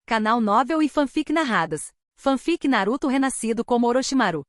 Canal Novel e Fanfic Narradas. Fanfic Naruto renascido como Orochimaru.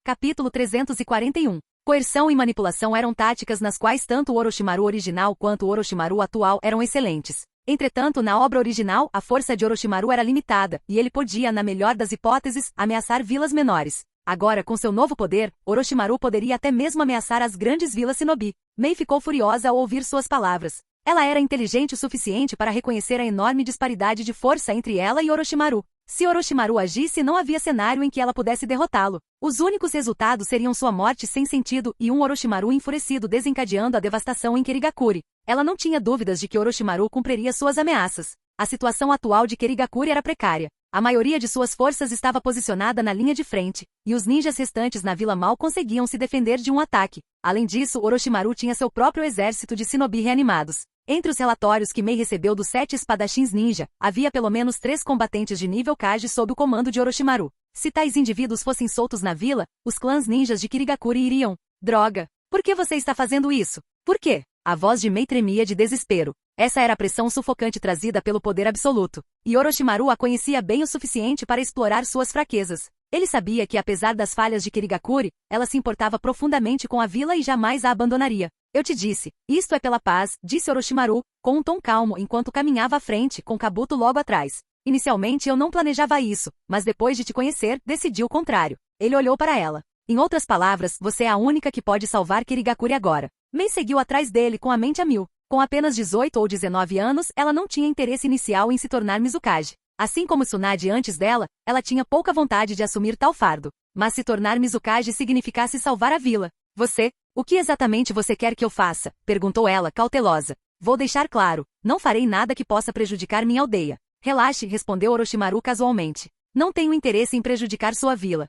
Capítulo 341. Coerção e manipulação eram táticas nas quais tanto o Orochimaru original quanto o Orochimaru atual eram excelentes. Entretanto, na obra original, a força de Orochimaru era limitada, e ele podia, na melhor das hipóteses, ameaçar vilas menores. Agora, com seu novo poder, Orochimaru poderia até mesmo ameaçar as grandes vilas Shinobi. Mei ficou furiosa ao ouvir suas palavras. Ela era inteligente o suficiente para reconhecer a enorme disparidade de força entre ela e Orochimaru. Se Orochimaru agisse, não havia cenário em que ela pudesse derrotá-lo. Os únicos resultados seriam sua morte sem sentido e um Orochimaru enfurecido desencadeando a devastação em Kirigakuri. Ela não tinha dúvidas de que Orochimaru cumpriria suas ameaças. A situação atual de Kirigakuri era precária. A maioria de suas forças estava posicionada na linha de frente, e os ninjas restantes na vila mal conseguiam se defender de um ataque. Além disso, Orochimaru tinha seu próprio exército de shinobi reanimados. Entre os relatórios que Mei recebeu dos 7 espadachins ninja, havia pelo menos 3 combatentes de nível Kage sob o comando de Orochimaru. Se tais indivíduos fossem soltos na vila, os clãs ninjas de Kirigakuri iriam. Droga! Por que você está fazendo isso? Por quê? A voz de Mei tremia de desespero. Essa era a pressão sufocante trazida pelo poder absoluto. E Orochimaru a conhecia bem o suficiente para explorar suas fraquezas. Ele sabia que, apesar das falhas de Kirigakuri, ela se importava profundamente com a vila e jamais a abandonaria. Eu te disse, isto é pela paz, disse Orochimaru, com um tom calmo enquanto caminhava à frente, com Kabuto logo atrás. Inicialmente eu não planejava isso, mas depois de te conhecer, decidi o contrário. Ele olhou para ela. Em outras palavras, você é a única que pode salvar Kirigakuri agora. Mei seguiu atrás dele com a mente a mil. Com apenas 18 ou 19 anos, ela não tinha interesse inicial em se tornar Mizukage. Assim como Tsunade antes dela, ela tinha pouca vontade de assumir tal fardo. Mas se tornar Mizukage significasse salvar a vila. O que exatamente você quer que eu faça? Perguntou ela, cautelosa. Vou deixar claro, não farei nada que possa prejudicar minha aldeia. Relaxe, respondeu Orochimaru casualmente. Não tenho interesse em prejudicar sua vila.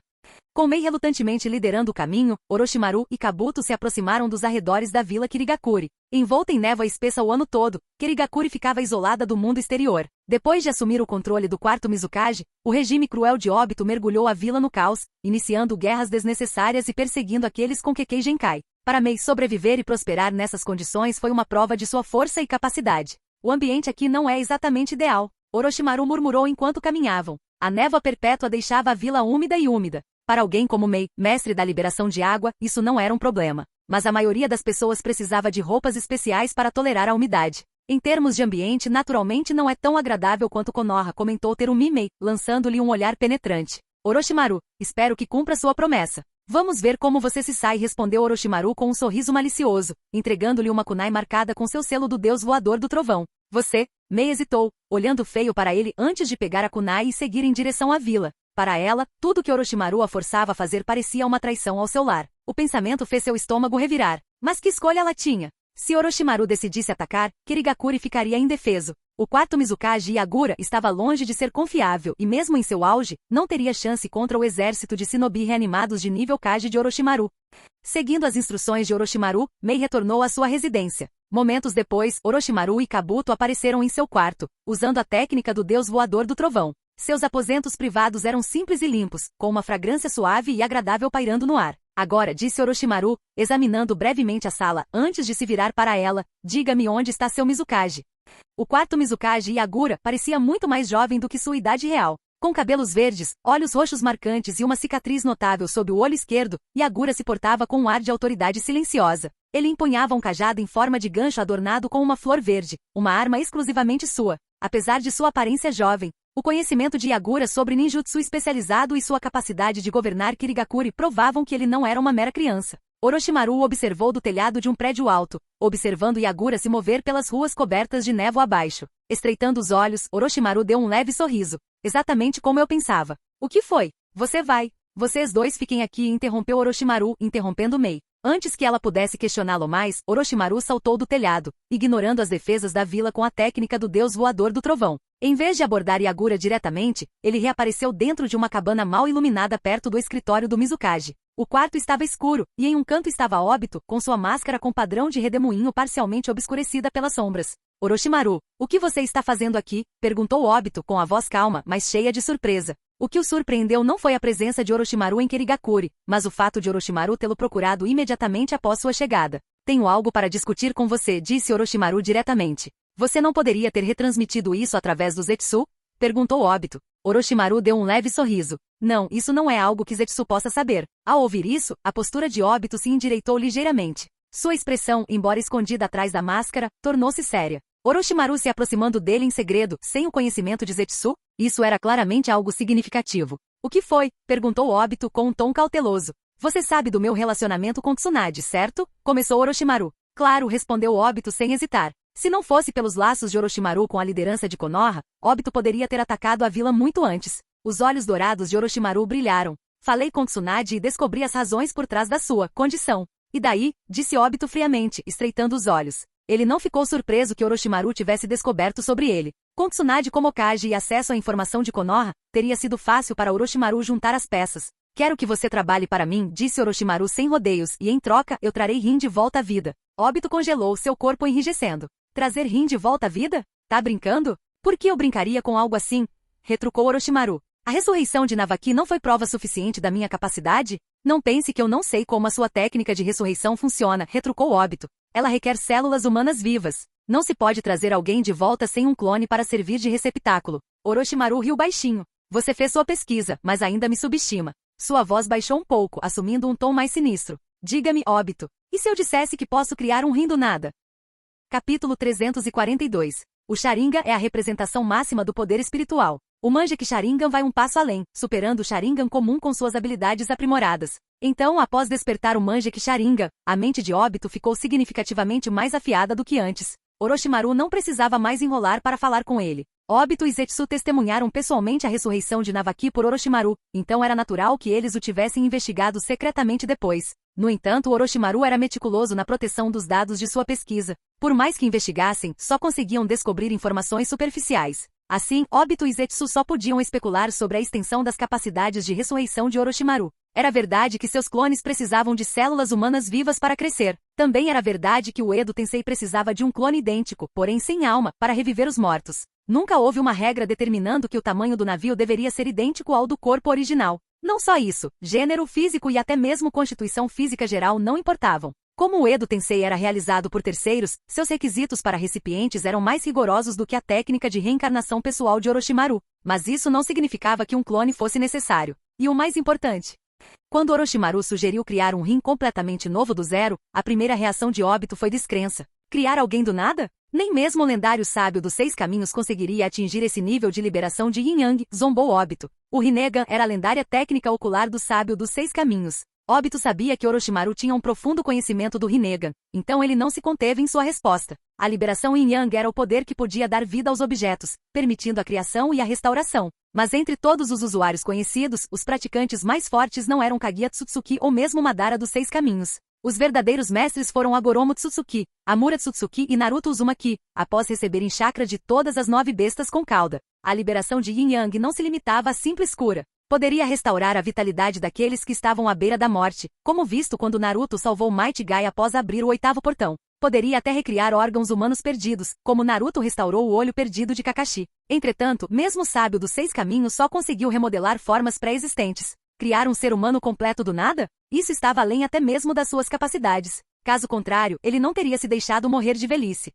Com Mei relutantemente liderando o caminho, Orochimaru e Kabuto se aproximaram dos arredores da vila Kirigakuri. Envolta em névoa espessa o ano todo, Kirigakuri ficava isolada do mundo exterior. Depois de assumir o controle do quarto Mizukage, o regime cruel de Obito mergulhou a vila no caos, iniciando guerras desnecessárias e perseguindo aqueles com Kekkei Genkai. Para Mei sobreviver e prosperar nessas condições foi uma prova de sua força e capacidade. O ambiente aqui não é exatamente ideal, Orochimaru murmurou enquanto caminhavam. A névoa perpétua deixava a vila úmida e úmida. Para alguém como Mei, mestre da liberação de água, isso não era um problema. Mas a maioria das pessoas precisava de roupas especiais para tolerar a umidade. Em termos de ambiente, naturalmente não é tão agradável quanto Konoha, comentou Terumi Mei, lançando-lhe um olhar penetrante. Orochimaru, espero que cumpra sua promessa. Vamos ver como você se sai, respondeu Orochimaru com um sorriso malicioso, entregando-lhe uma kunai marcada com seu selo do deus voador do trovão. Mei hesitou, olhando feio para ele antes de pegar a kunai e seguir em direção à vila. Para ela, tudo que Orochimaru a forçava a fazer parecia uma traição ao seu lar. O pensamento fez seu estômago revirar. Mas que escolha ela tinha? Se Orochimaru decidisse atacar, Kirigakuri ficaria indefeso. O quarto Mizukage Yagura estava longe de ser confiável e mesmo em seu auge, não teria chance contra o exército de shinobi reanimados de nível Kage de Orochimaru. Seguindo as instruções de Orochimaru, Mei retornou à sua residência. Momentos depois, Orochimaru e Kabuto apareceram em seu quarto, usando a técnica do deus voador do trovão. Seus aposentos privados eram simples e limpos, com uma fragrância suave e agradável pairando no ar. Agora, disse Orochimaru, examinando brevemente a sala, antes de se virar para ela, diga-me onde está seu Mizukage. O quarto Mizukage Yagura parecia muito mais jovem do que sua idade real. Com cabelos verdes, olhos roxos marcantes e uma cicatriz notável sob o olho esquerdo, Yagura se portava com um ar de autoridade silenciosa. Ele empunhava um cajado em forma de gancho adornado com uma flor verde, uma arma exclusivamente sua. Apesar de sua aparência jovem, o conhecimento de Yagura sobre ninjutsu especializado e sua capacidade de governar Kirigakuri provavam que ele não era uma mera criança. Orochimaru o observou do telhado de um prédio alto, observando Yagura se mover pelas ruas cobertas de névoa abaixo. Estreitando os olhos, Orochimaru deu um leve sorriso. Exatamente como eu pensava. O que foi? Você vai. Vocês dois fiquem aqui, interrompeu Orochimaru, interrompendo Mei. Antes que ela pudesse questioná-lo mais, Orochimaru saltou do telhado, ignorando as defesas da vila com a técnica do deus voador do trovão. Em vez de abordar Yagura diretamente, ele reapareceu dentro de uma cabana mal iluminada perto do escritório do Mizukage. O quarto estava escuro, e em um canto estava Obito, com sua máscara com padrão de redemoinho parcialmente obscurecida pelas sombras. Orochimaru, o que você está fazendo aqui? Perguntou Obito com a voz calma, mas cheia de surpresa. O que o surpreendeu não foi a presença de Orochimaru em Kirigakuri, mas o fato de Orochimaru tê-lo procurado imediatamente após sua chegada. Tenho algo para discutir com você, disse Orochimaru diretamente. Você não poderia ter retransmitido isso através do Zetsu? Perguntou Obito. Orochimaru deu um leve sorriso. Não, isso não é algo que Zetsu possa saber. Ao ouvir isso, a postura de Obito se endireitou ligeiramente. Sua expressão, embora escondida atrás da máscara, tornou-se séria. Orochimaru se aproximando dele em segredo, sem o conhecimento de Zetsu? Isso era claramente algo significativo. O que foi? Perguntou Obito com um tom cauteloso. Você sabe do meu relacionamento com Tsunade, certo? Começou Orochimaru. Claro, respondeu Obito sem hesitar. Se não fosse pelos laços de Orochimaru com a liderança de Konoha, Obito poderia ter atacado a vila muito antes. Os olhos dourados de Orochimaru brilharam. Falei com Tsunade e descobri as razões por trás da sua condição. E daí? Disse Obito friamente, estreitando os olhos. Ele não ficou surpreso que Orochimaru tivesse descoberto sobre ele. Com Tsunade como Hokage e acesso à informação de Konoha, teria sido fácil para Orochimaru juntar as peças. Quero que você trabalhe para mim, disse Orochimaru sem rodeios, e em troca, eu trarei Rin de volta à vida. Obito congelou, seu corpo enrijecendo. Trazer Rin de volta à vida? Tá brincando? Por que eu brincaria com algo assim? Retrucou Orochimaru. A ressurreição de Navaki não foi prova suficiente da minha capacidade? Não pense que eu não sei como a sua técnica de ressurreição funciona, retrucou Obito. Ela requer células humanas vivas. Não se pode trazer alguém de volta sem um clone para servir de receptáculo. Orochimaru riu baixinho. Você fez sua pesquisa, mas ainda me subestima. Sua voz baixou um pouco, assumindo um tom mais sinistro. Diga-me, Obito, e se eu dissesse que posso criar um Rin do nada? Capítulo 342. O Sharingan é a representação máxima do poder espiritual. O Mangekyou Sharingan vai um passo além, superando o Sharingan comum com suas habilidades aprimoradas. Então, após despertar o Mangekyou Sharingan, a mente de Obito ficou significativamente mais afiada do que antes. Orochimaru não precisava mais enrolar para falar com ele. Obito e Zetsu testemunharam pessoalmente a ressurreição de Navaki por Orochimaru, então era natural que eles o tivessem investigado secretamente depois. No entanto, Orochimaru era meticuloso na proteção dos dados de sua pesquisa. Por mais que investigassem, só conseguiam descobrir informações superficiais. Assim, Obito e Zetsu só podiam especular sobre a extensão das capacidades de ressurreição de Orochimaru. Era verdade que seus clones precisavam de células humanas vivas para crescer. Também era verdade que o Edo Tensei precisava de um clone idêntico, porém sem alma, para reviver os mortos. Nunca houve uma regra determinando que o tamanho do navio deveria ser idêntico ao do corpo original. Não só isso, gênero físico e até mesmo constituição física geral não importavam. Como o Edo Tensei era realizado por terceiros, seus requisitos para recipientes eram mais rigorosos do que a técnica de reencarnação pessoal de Orochimaru. Mas isso não significava que um clone fosse necessário. E o mais importante, quando Orochimaru sugeriu criar um Rin completamente novo do zero, a primeira reação de Obito foi descrença. Criar alguém do nada? Nem mesmo o lendário sábio dos 6 caminhos conseguiria atingir esse nível de liberação de Yin Yang, zombou Obito. O Rinnegan era a lendária técnica ocular do sábio dos 6 caminhos. Obito sabia que Orochimaru tinha um profundo conhecimento do Rinnegan, então ele não se conteve em sua resposta. A liberação Yin Yang era o poder que podia dar vida aos objetos, permitindo a criação e a restauração. Mas entre todos os usuários conhecidos, os praticantes mais fortes não eram Kaguya Tsutsuki ou mesmo Madara dos 6 caminhos. Os verdadeiros mestres foram Agoromo Tsutsuki, Amura Tsutsuki e Naruto Uzumaki, após receberem chakra de todas as 9 bestas com cauda. A liberação de Yin Yang não se limitava à simples cura. Poderia restaurar a vitalidade daqueles que estavam à beira da morte, como visto quando Naruto salvou Might Guy após abrir o 8º portão. Poderia até recriar órgãos humanos perdidos, como Naruto restaurou o olho perdido de Kakashi. Entretanto, mesmo o sábio dos 6 caminhos só conseguiu remodelar formas pré-existentes. Criar um ser humano completo do nada? Isso estava além até mesmo das suas capacidades. Caso contrário, ele não teria se deixado morrer de velhice.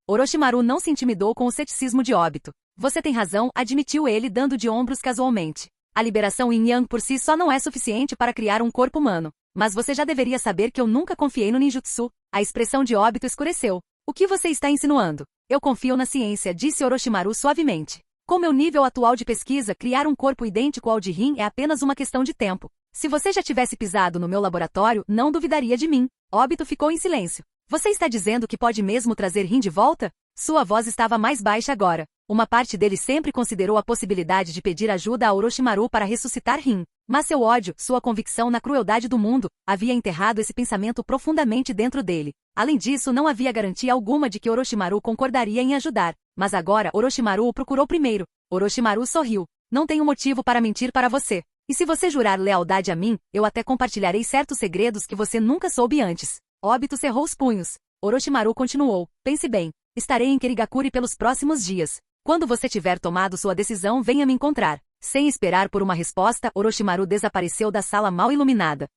Orochimaru não se intimidou com o ceticismo de Obito. Você tem razão, admitiu ele dando de ombros casualmente. A liberação Yin Yang por si só não é suficiente para criar um corpo humano. Mas você já deveria saber que eu nunca confiei no ninjutsu. A expressão de Obito escureceu. O que você está insinuando? Eu confio na ciência, disse Orochimaru suavemente. Com meu nível atual de pesquisa, criar um corpo idêntico ao de Rin é apenas uma questão de tempo. Se você já tivesse pisado no meu laboratório, não duvidaria de mim. Obito ficou em silêncio. Você está dizendo que pode mesmo trazer Rin de volta? Sua voz estava mais baixa agora. Uma parte dele sempre considerou a possibilidade de pedir ajuda a Orochimaru para ressuscitar Rin. Mas seu ódio, sua convicção na crueldade do mundo, havia enterrado esse pensamento profundamente dentro dele. Além disso, não havia garantia alguma de que Orochimaru concordaria em ajudar. Mas agora Orochimaru o procurou primeiro. Orochimaru sorriu. Não tenho motivo para mentir para você. E se você jurar lealdade a mim, eu até compartilharei certos segredos que você nunca soube antes. Obito cerrou os punhos. Orochimaru continuou. Pense bem. Estarei em Kirigakuri pelos próximos dias. Quando você tiver tomado sua decisão, venha me encontrar. Sem esperar por uma resposta, Orochimaru desapareceu da sala mal iluminada.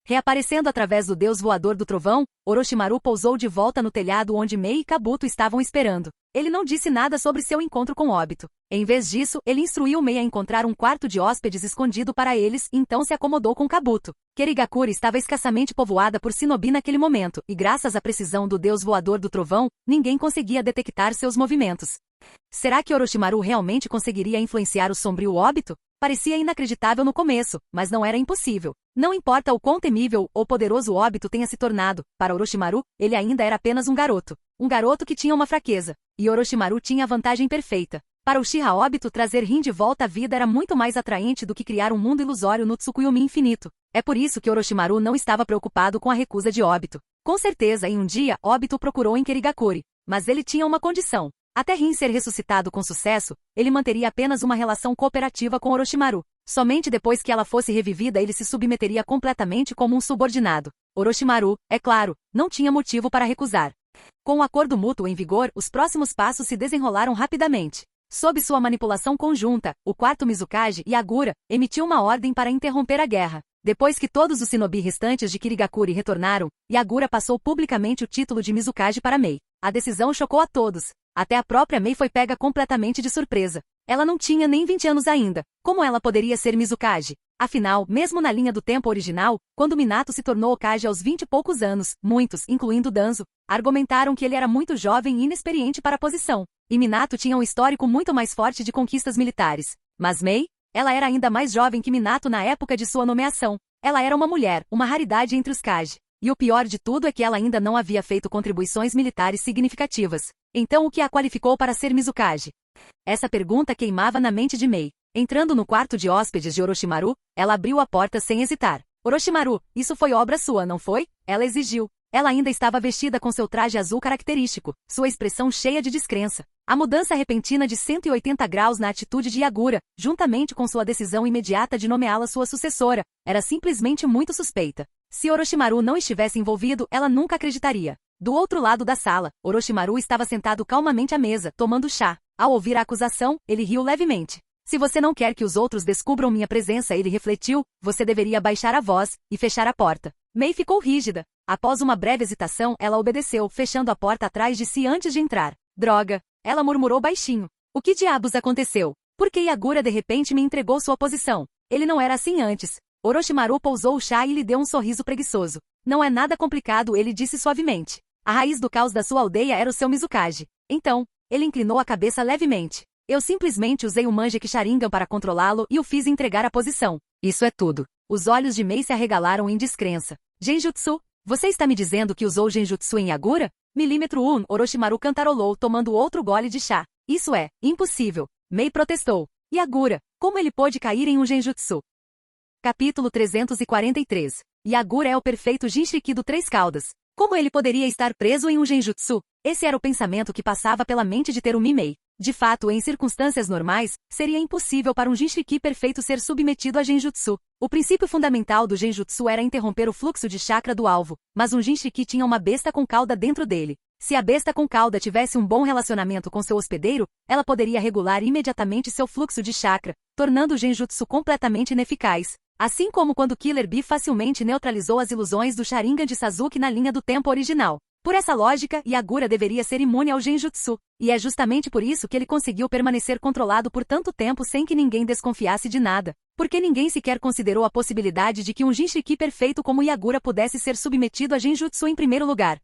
Reaparecendo através do deus voador do trovão, Orochimaru pousou de volta no telhado onde Mei e Kabuto estavam esperando. Ele não disse nada sobre seu encontro com Obito. Em vez disso, ele instruiu Mei a encontrar um quarto de hóspedes escondido para eles e então se acomodou com Kabuto. Kirigakure estava escassamente povoada por shinobi naquele momento, e graças à precisão do deus voador do trovão, ninguém conseguia detectar seus movimentos. Será que Orochimaru realmente conseguiria influenciar o sombrio Obito? Parecia inacreditável no começo, mas não era impossível. Não importa o quão temível ou poderoso Obito tenha se tornado, para Orochimaru, ele ainda era apenas um garoto. Um garoto que tinha uma fraqueza. E Orochimaru tinha a vantagem perfeita. Para o Uchiha Obito, trazer Rin de volta à vida era muito mais atraente do que criar um mundo ilusório no Tsukuyomi infinito. É por isso que Orochimaru não estava preocupado com a recusa de Obito. Com certeza, em um dia, Obito o procurou em Kirigakure. Mas ele tinha uma condição. Até Rin ser ressuscitado com sucesso, ele manteria apenas uma relação cooperativa com Orochimaru. Somente depois que ela fosse revivida ele se submeteria completamente como um subordinado. Orochimaru, é claro, não tinha motivo para recusar. Com o acordo mútuo em vigor, os próximos passos se desenrolaram rapidamente. Sob sua manipulação conjunta, o quarto Mizukage, Yagura, emitiu uma ordem para interromper a guerra. Depois que todos os shinobi restantes de Kirigakure retornaram, Yagura passou publicamente o título de Mizukage para Mei. A decisão chocou a todos. Até a própria Mei foi pega completamente de surpresa. Ela não tinha nem 20 anos ainda. Como ela poderia ser Mizukage? Afinal, mesmo na linha do tempo original, quando Minato se tornou Hokage aos 20 e poucos anos, muitos, incluindo Danzo, argumentaram que ele era muito jovem e inexperiente para a posição. E Minato tinha um histórico muito mais forte de conquistas militares. Mas Mei? Ela era ainda mais jovem que Minato na época de sua nomeação. Ela era uma mulher, uma raridade entre os Kage. E o pior de tudo é que ela ainda não havia feito contribuições militares significativas. Então o que a qualificou para ser Mizukage? Essa pergunta queimava na mente de Mei. Entrando no quarto de hóspedes de Orochimaru, ela abriu a porta sem hesitar. Orochimaru, isso foi obra sua, não foi? Ela exigiu. Ela ainda estava vestida com seu traje azul característico, sua expressão cheia de descrença. A mudança repentina de 180 graus na atitude de Yagura, juntamente com sua decisão imediata de nomeá-la sua sucessora, era simplesmente muito suspeita. Se Orochimaru não estivesse envolvido, ela nunca acreditaria. Do outro lado da sala, Orochimaru estava sentado calmamente à mesa, tomando chá. Ao ouvir a acusação, ele riu levemente. Se você não quer que os outros descubram minha presença, ele refletiu, você deveria baixar a voz e fechar a porta. Mei ficou rígida. Após uma breve hesitação, ela obedeceu, fechando a porta atrás de si antes de entrar. Droga! Ela murmurou baixinho. O que diabos aconteceu? Por que Yagura de repente me entregou sua posição? Ele não era assim antes. Orochimaru pousou o chá e lhe deu um sorriso preguiçoso. Não é nada complicado, ele disse suavemente. A raiz do caos da sua aldeia era o seu Mizukage. Então, ele inclinou a cabeça levemente. Eu simplesmente usei o Mangekyou Sharingan para controlá-lo e o fiz entregar a posição. Isso é tudo. Os olhos de Mei se arregalaram em descrença. Genjutsu? Você está me dizendo que usou Genjutsu em Yagura? Milímetro 1, Orochimaru cantarolou tomando outro gole de chá. Isso é impossível. Mei protestou. Yagura, como ele pôde cair em um Genjutsu? Capítulo 343. Yagura é o perfeito Jinchuriki do Três Caudas. Como ele poderia estar preso em um Genjutsu? Esse era o pensamento que passava pela mente de Terumi Mei. De fato, em circunstâncias normais, seria impossível para um Jinchuriki perfeito ser submetido a Genjutsu. O princípio fundamental do Genjutsu era interromper o fluxo de chakra do alvo, mas um Jinchuriki tinha uma besta com cauda dentro dele. Se a besta com cauda tivesse um bom relacionamento com seu hospedeiro, ela poderia regular imediatamente seu fluxo de chakra, tornando o Genjutsu completamente ineficaz. Assim como quando Killer Bee facilmente neutralizou as ilusões do Sharingan de Sasuke na linha do tempo original. Por essa lógica, Yagura deveria ser imune ao Genjutsu, e é justamente por isso que ele conseguiu permanecer controlado por tanto tempo sem que ninguém desconfiasse de nada, porque ninguém sequer considerou a possibilidade de que um Jinchuriki perfeito como Yagura pudesse ser submetido a Genjutsu em primeiro lugar.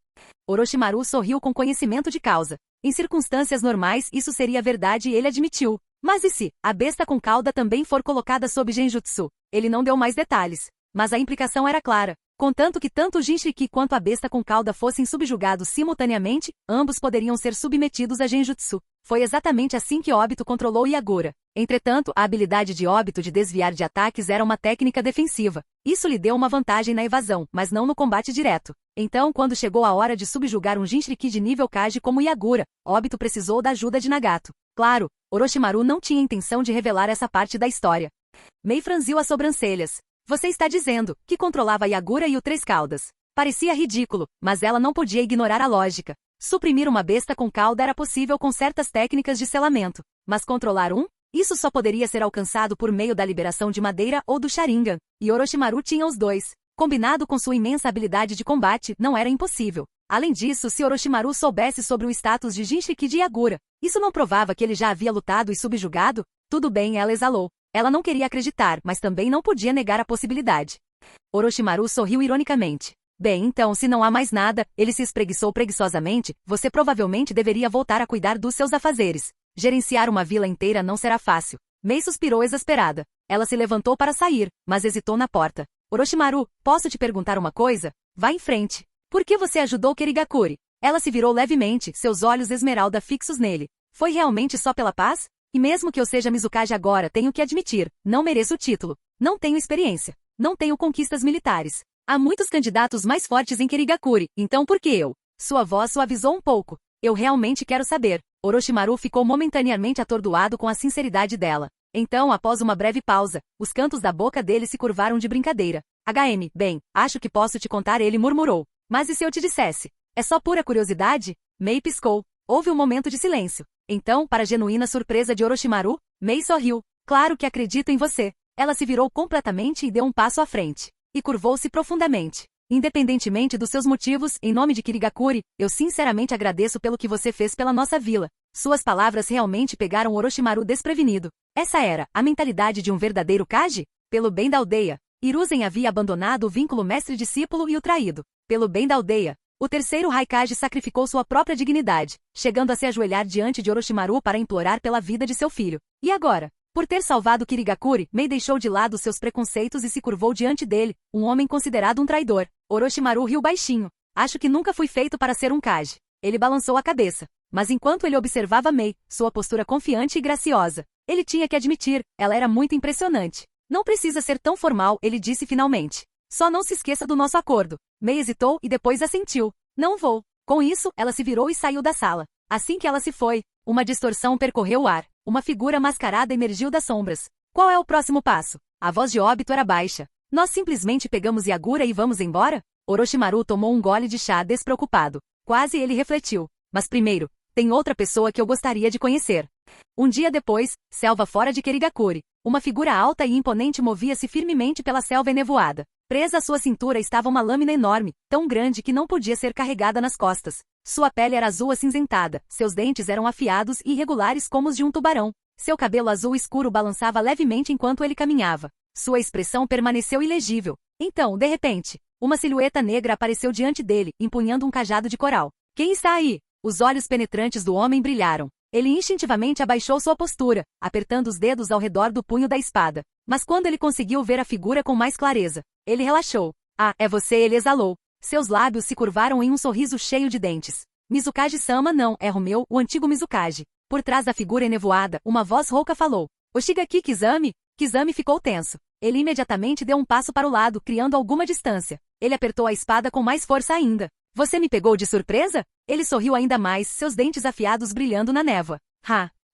Orochimaru sorriu com conhecimento de causa. Em circunstâncias normais isso seria verdade e ele admitiu. Mas e se a besta com cauda também for colocada sob Genjutsu? Ele não deu mais detalhes, mas a implicação era clara. Contanto que tanto o Jinchuriki quanto a besta com cauda fossem subjugados simultaneamente, ambos poderiam ser submetidos a Genjutsu. Foi exatamente assim que Obito controlou Yagura. Entretanto, a habilidade de Obito de desviar de ataques era uma técnica defensiva. Isso lhe deu uma vantagem na evasão, mas não no combate direto. Então, quando chegou a hora de subjugar um Jinchuriki de nível Kage como Yagura, Obito precisou da ajuda de Nagato. Claro, Orochimaru não tinha intenção de revelar essa parte da história. Mei franziu as sobrancelhas. Você está dizendo que controlava Yagura e o Três Caudas. Parecia ridículo, mas ela não podia ignorar a lógica. Suprimir uma besta com cauda era possível com certas técnicas de selamento, mas controlar um? Isso só poderia ser alcançado por meio da liberação de madeira ou do Sharingan, e Orochimaru tinha os dois. Combinado com sua imensa habilidade de combate, não era impossível. Além disso, se Orochimaru soubesse sobre o status de Jinchuriki de Yagura, isso não provava que ele já havia lutado e subjugado? Tudo bem, ela exalou. Ela não queria acreditar, mas também não podia negar a possibilidade. Orochimaru sorriu ironicamente. Bem, então, se não há mais nada, ele se espreguiçou preguiçosamente, você provavelmente deveria voltar a cuidar dos seus afazeres. Gerenciar uma vila inteira não será fácil. Mei suspirou exasperada. Ela se levantou para sair, mas hesitou na porta. Orochimaru, posso te perguntar uma coisa? Vá em frente. Por que você ajudou Kirigakuri? Ela se virou levemente, seus olhos esmeralda fixos nele. Foi realmente só pela paz? E mesmo que eu seja Mizukage agora, tenho que admitir, não mereço o título. Não tenho experiência. Não tenho conquistas militares. Há muitos candidatos mais fortes em Kirigakuri, então por que eu? Sua voz suavizou um pouco. Eu realmente quero saber. Orochimaru ficou momentaneamente atordoado com a sinceridade dela. Então, após uma breve pausa, os cantos da boca dele se curvaram de brincadeira. Bem, acho que posso te contar, ele murmurou. Mas e se eu te dissesse? É só pura curiosidade? Mei piscou. Houve um momento de silêncio. Então, para a genuína surpresa de Orochimaru, Mei sorriu. Claro que acredito em você. Ela se virou completamente e deu um passo à frente. E curvou-se profundamente. Independentemente dos seus motivos, em nome de Kirigakuri, eu sinceramente agradeço pelo que você fez pela nossa vila. Suas palavras realmente pegaram Orochimaru desprevenido. Essa era a mentalidade de um verdadeiro Kage? Pelo bem da aldeia. Hiruzen havia abandonado o vínculo mestre-discípulo e o traído. Pelo bem da aldeia. O terceiro Raikage sacrificou sua própria dignidade, chegando a se ajoelhar diante de Orochimaru para implorar pela vida de seu filho. E agora? Por ter salvado Kirigakuri, Mei deixou de lado seus preconceitos e se curvou diante dele, um homem considerado um traidor. Orochimaru riu baixinho. Acho que nunca fui feito para ser um Kage. Ele balançou a cabeça. Mas enquanto ele observava Mei, sua postura confiante e graciosa, ele tinha que admitir, ela era muito impressionante. Não precisa ser tão formal, ele disse finalmente. Só não se esqueça do nosso acordo. Mei hesitou e depois assentiu. Não vou. Com isso, ela se virou e saiu da sala. Assim que ela se foi, uma distorção percorreu o ar. Uma figura mascarada emergiu das sombras. Qual é o próximo passo? A voz de Obito era baixa. Nós simplesmente pegamos Yagura e vamos embora? Orochimaru tomou um gole de chá despreocupado. Quase ele refletiu. Mas primeiro, tem outra pessoa que eu gostaria de conhecer. Um dia depois, selva fora de Kirigakuri. Uma figura alta e imponente movia-se firmemente pela selva enevoada. Presa à sua cintura estava uma lâmina enorme, tão grande que não podia ser carregada nas costas. Sua pele era azul acinzentada, seus dentes eram afiados e irregulares como os de um tubarão. Seu cabelo azul escuro balançava levemente enquanto ele caminhava. Sua expressão permaneceu ilegível. Então, de repente, uma silhueta negra apareceu diante dele, empunhando um cajado de coral. Quem está aí? Os olhos penetrantes do homem brilharam. Ele instintivamente abaixou sua postura, apertando os dedos ao redor do punho da espada. Mas quando ele conseguiu ver a figura com mais clareza, ele relaxou. Ah, é você, ele exalou. Seus lábios se curvaram em um sorriso cheio de dentes. Mizukage-sama não, é Romeu, o antigo Mizukage. Por trás da figura enevoada, uma voz rouca falou. Oshigaki Kizami? Kizami ficou tenso. Ele imediatamente deu um passo para o lado, criando alguma distância. Ele apertou a espada com mais força ainda. Você me pegou de surpresa? Ele sorriu ainda mais, seus dentes afiados brilhando na névoa.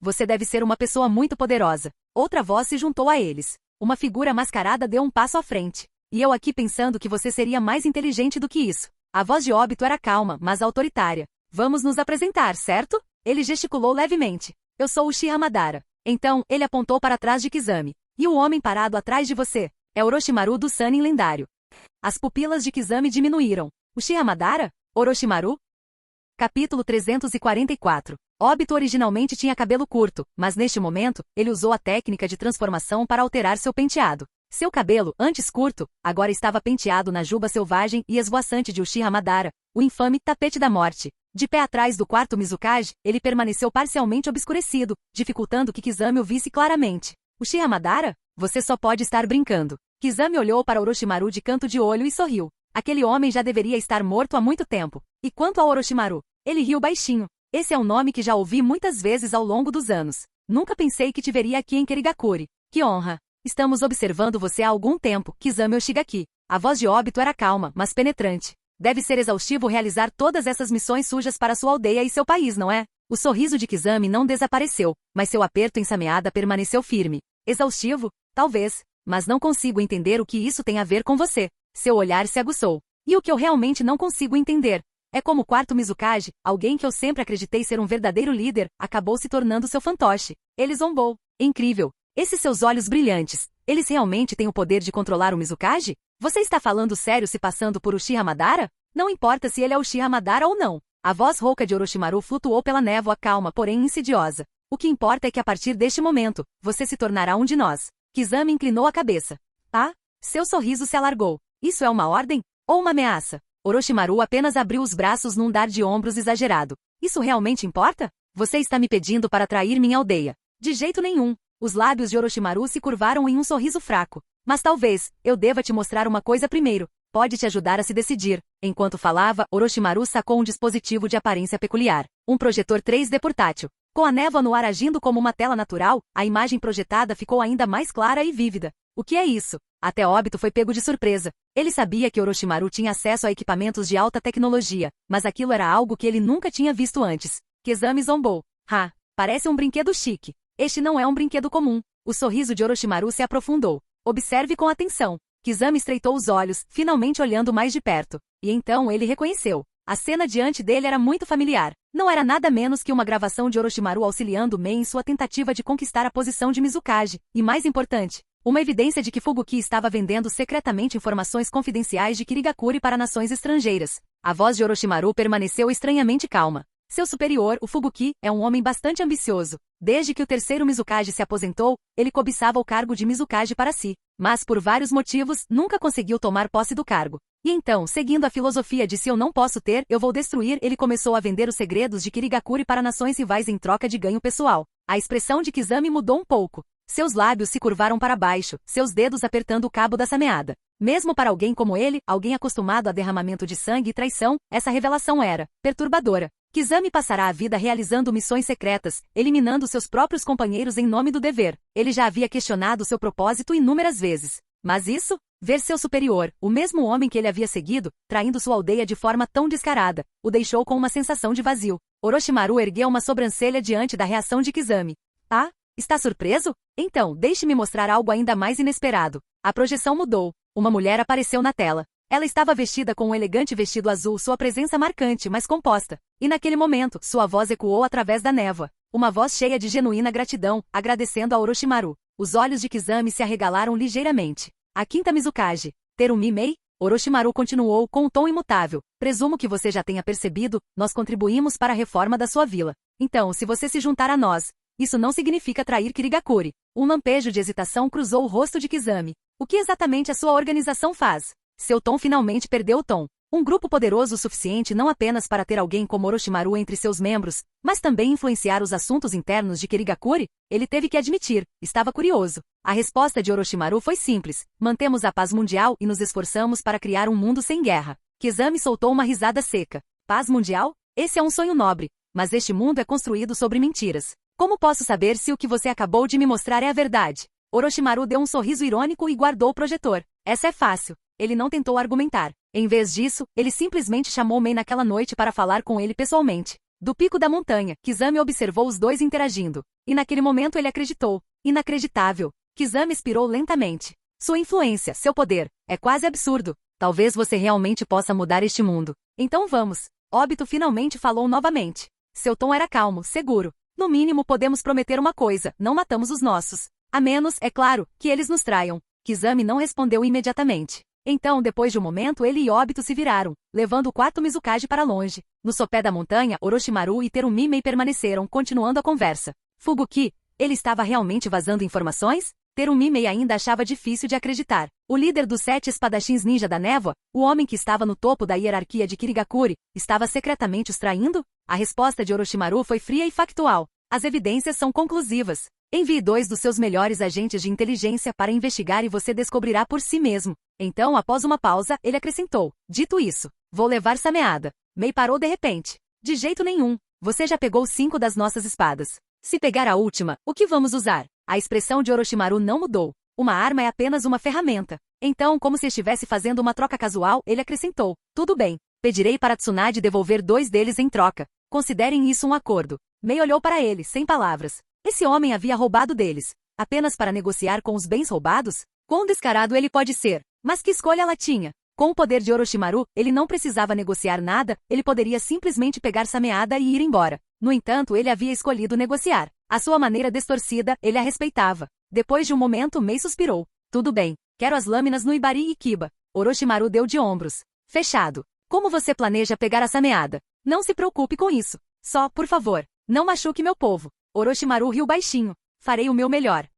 Você deve ser uma pessoa muito poderosa. Outra voz se juntou a eles. Uma figura mascarada deu um passo à frente. E eu aqui pensando que você seria mais inteligente do que isso. A voz de Obito era calma, mas autoritária. Vamos nos apresentar, certo? Ele gesticulou levemente. Eu sou Uchiha Madara. Então, ele apontou para trás de Kizami. E o homem parado atrás de você? É Orochimaru do Sannin lendário. As pupilas de Kizami diminuíram. Uchiha Madara? Orochimaru? Capítulo 344. Obito originalmente tinha cabelo curto, mas neste momento, ele usou a técnica de transformação para alterar seu penteado. Seu cabelo, antes curto, agora estava penteado na juba selvagem e esvoaçante de Uchiha Madara, o infame tapete da morte. De pé atrás do quarto Mizukage, ele permaneceu parcialmente obscurecido, dificultando que Kizami o visse claramente. Uchiha Madara? Você só pode estar brincando. Kizami olhou para Orochimaru de canto de olho e sorriu. Aquele homem já deveria estar morto há muito tempo. E quanto a Orochimaru? Ele riu baixinho. Esse é um nome que já ouvi muitas vezes ao longo dos anos. Nunca pensei que te veria aqui em Kirigakuri. Que honra! Estamos observando você há algum tempo, Kizami Oshigaki. A voz de Obito era calma, mas penetrante. Deve ser exaustivo realizar todas essas missões sujas para sua aldeia e seu país, não é? O sorriso de Kizami não desapareceu, mas seu aperto ensaimeada permaneceu firme. Exaustivo? Talvez. Mas não consigo entender o que isso tem a ver com você. Seu olhar se aguçou. E o que eu realmente não consigo entender é como o quarto Mizukage, alguém que eu sempre acreditei ser um verdadeiro líder, acabou se tornando seu fantoche. Ele zombou. Incrível! Esses seus olhos brilhantes, eles realmente têm o poder de controlar o Mizukage? Você está falando sério se passando por Uchiha Madara? Não importa se ele é Uchiha Madara ou não. A voz rouca de Orochimaru flutuou pela névoa calma, porém insidiosa. O que importa é que a partir deste momento, você se tornará um de nós. Kizami inclinou a cabeça. Ah? Seu sorriso se alargou. Isso é uma ordem? Ou uma ameaça? Orochimaru apenas abriu os braços num dar de ombros exagerado. Isso realmente importa? Você está me pedindo para trair minha aldeia. De jeito nenhum. Os lábios de Orochimaru se curvaram em um sorriso fraco. Mas talvez, eu deva te mostrar uma coisa primeiro. Pode te ajudar a se decidir. Enquanto falava, Orochimaru sacou um dispositivo de aparência peculiar. Um projetor 3D portátil. Com a névoa no ar agindo como uma tela natural, a imagem projetada ficou ainda mais clara e vívida. O que é isso? Até Obito foi pego de surpresa. Ele sabia que Orochimaru tinha acesso a equipamentos de alta tecnologia, mas aquilo era algo que ele nunca tinha visto antes. Kizami zombou. Parece um brinquedo chique. Este não é um brinquedo comum. O sorriso de Orochimaru se aprofundou. Observe com atenção. Kizami estreitou os olhos, finalmente olhando mais de perto. E então ele reconheceu. A cena diante dele era muito familiar. Não era nada menos que uma gravação de Orochimaru auxiliando Mei em sua tentativa de conquistar a posição de Mizukage. E mais importante, uma evidência de que Fubuki estava vendendo secretamente informações confidenciais de Kirigakuri para nações estrangeiras. A voz de Orochimaru permaneceu estranhamente calma. Seu superior, o Fubuki, é um homem bastante ambicioso. Desde que o terceiro Mizukage se aposentou, ele cobiçava o cargo de Mizukage para si. Mas, por vários motivos, nunca conseguiu tomar posse do cargo. E então, seguindo a filosofia de se eu não posso ter, eu vou destruir, ele começou a vender os segredos de Kirigakuri para nações rivais em troca de ganho pessoal. A expressão de Kizami mudou um pouco. Seus lábios se curvaram para baixo, seus dedos apertando o cabo da sameada. Mesmo para alguém como ele, alguém acostumado a derramamento de sangue e traição, essa revelação era perturbadora. Kizami passará a vida realizando missões secretas, eliminando seus próprios companheiros em nome do dever. Ele já havia questionado seu propósito inúmeras vezes. Mas isso? Ver seu superior, o mesmo homem que ele havia seguido, traindo sua aldeia de forma tão descarada, o deixou com uma sensação de vazio. Orochimaru ergueu uma sobrancelha diante da reação de Kizami. Ah? Está surpreso? Então, deixe-me mostrar algo ainda mais inesperado. A projeção mudou. Uma mulher apareceu na tela. Ela estava vestida com um elegante vestido azul, sua presença marcante, mas composta. E naquele momento, sua voz ecoou através da névoa. Uma voz cheia de genuína gratidão, agradecendo a Orochimaru. Os olhos de Kizami se arregalaram ligeiramente. A quinta Mizukage, Terumi Mei? Orochimaru continuou com um tom imutável. Presumo que você já tenha percebido, nós contribuímos para a reforma da sua vila. Então, se você se juntar a nós, isso não significa trair Kirigakuri. Um lampejo de hesitação cruzou o rosto de Kizami. O que exatamente a sua organização faz? Seu tom finalmente perdeu o tom. Um grupo poderoso o suficiente não apenas para ter alguém como Orochimaru entre seus membros, mas também influenciar os assuntos internos de Kirigakuri? Ele teve que admitir, estava curioso. A resposta de Orochimaru foi simples: mantemos a paz mundial e nos esforçamos para criar um mundo sem guerra. Kizami soltou uma risada seca. Paz mundial? Esse é um sonho nobre, mas este mundo é construído sobre mentiras. Como posso saber se o que você acabou de me mostrar é a verdade? Orochimaru deu um sorriso irônico e guardou o projetor. Essa é fácil. Ele não tentou argumentar. Em vez disso, ele simplesmente chamou Mei naquela noite para falar com ele pessoalmente. Do pico da montanha, Kizami observou os dois interagindo. E naquele momento ele acreditou. Inacreditável. Kizami expirou lentamente. Sua influência, seu poder, é quase absurdo. Talvez você realmente possa mudar este mundo. Então vamos. Obito finalmente falou novamente. Seu tom era calmo, seguro. No mínimo podemos prometer uma coisa, não matamos os nossos. A menos, é claro, que eles nos traiam. Kizami não respondeu imediatamente. Então, depois de um momento, ele e Obito se viraram, levando o quarto Mizukage para longe. No sopé da montanha, Orochimaru e Terumi Mei permaneceram, continuando a conversa. Fubuki, ele estava realmente vazando informações? Terumi Mei ainda achava difícil de acreditar. O líder dos 7 espadachins ninja da névoa, o homem que estava no topo da hierarquia de Kirigakuri, estava secretamente os traindo? A resposta de Orochimaru foi fria e factual. As evidências são conclusivas. Envie 2 dos seus melhores agentes de inteligência para investigar e você descobrirá por si mesmo. Então, após uma pausa, ele acrescentou. Dito isso, vou levar sameada. Mei parou de repente. De jeito nenhum. Você já pegou 5 das nossas espadas. Se pegar a última, o que vamos usar? A expressão de Orochimaru não mudou. Uma arma é apenas uma ferramenta. Então, como se estivesse fazendo uma troca casual, ele acrescentou. Tudo bem. Pedirei para Tsunade devolver 2 deles em troca. Considerem isso um acordo. Mei olhou para ele, sem palavras. Esse homem havia roubado deles. Apenas para negociar com os bens roubados? Quão descarado ele pode ser? Mas que escolha ela tinha? Com o poder de Orochimaru, ele não precisava negociar nada, ele poderia simplesmente pegar sameada e ir embora. No entanto, ele havia escolhido negociar. A sua maneira distorcida, ele a respeitava. Depois de um momento, Mei suspirou. Tudo bem, quero as lâminas no Ibari e Kiba. Orochimaru deu de ombros. Fechado. Como você planeja pegar essa meada? Não se preocupe com isso. Só, por favor, não machuque meu povo. Orochimaru riu baixinho. Farei o meu melhor.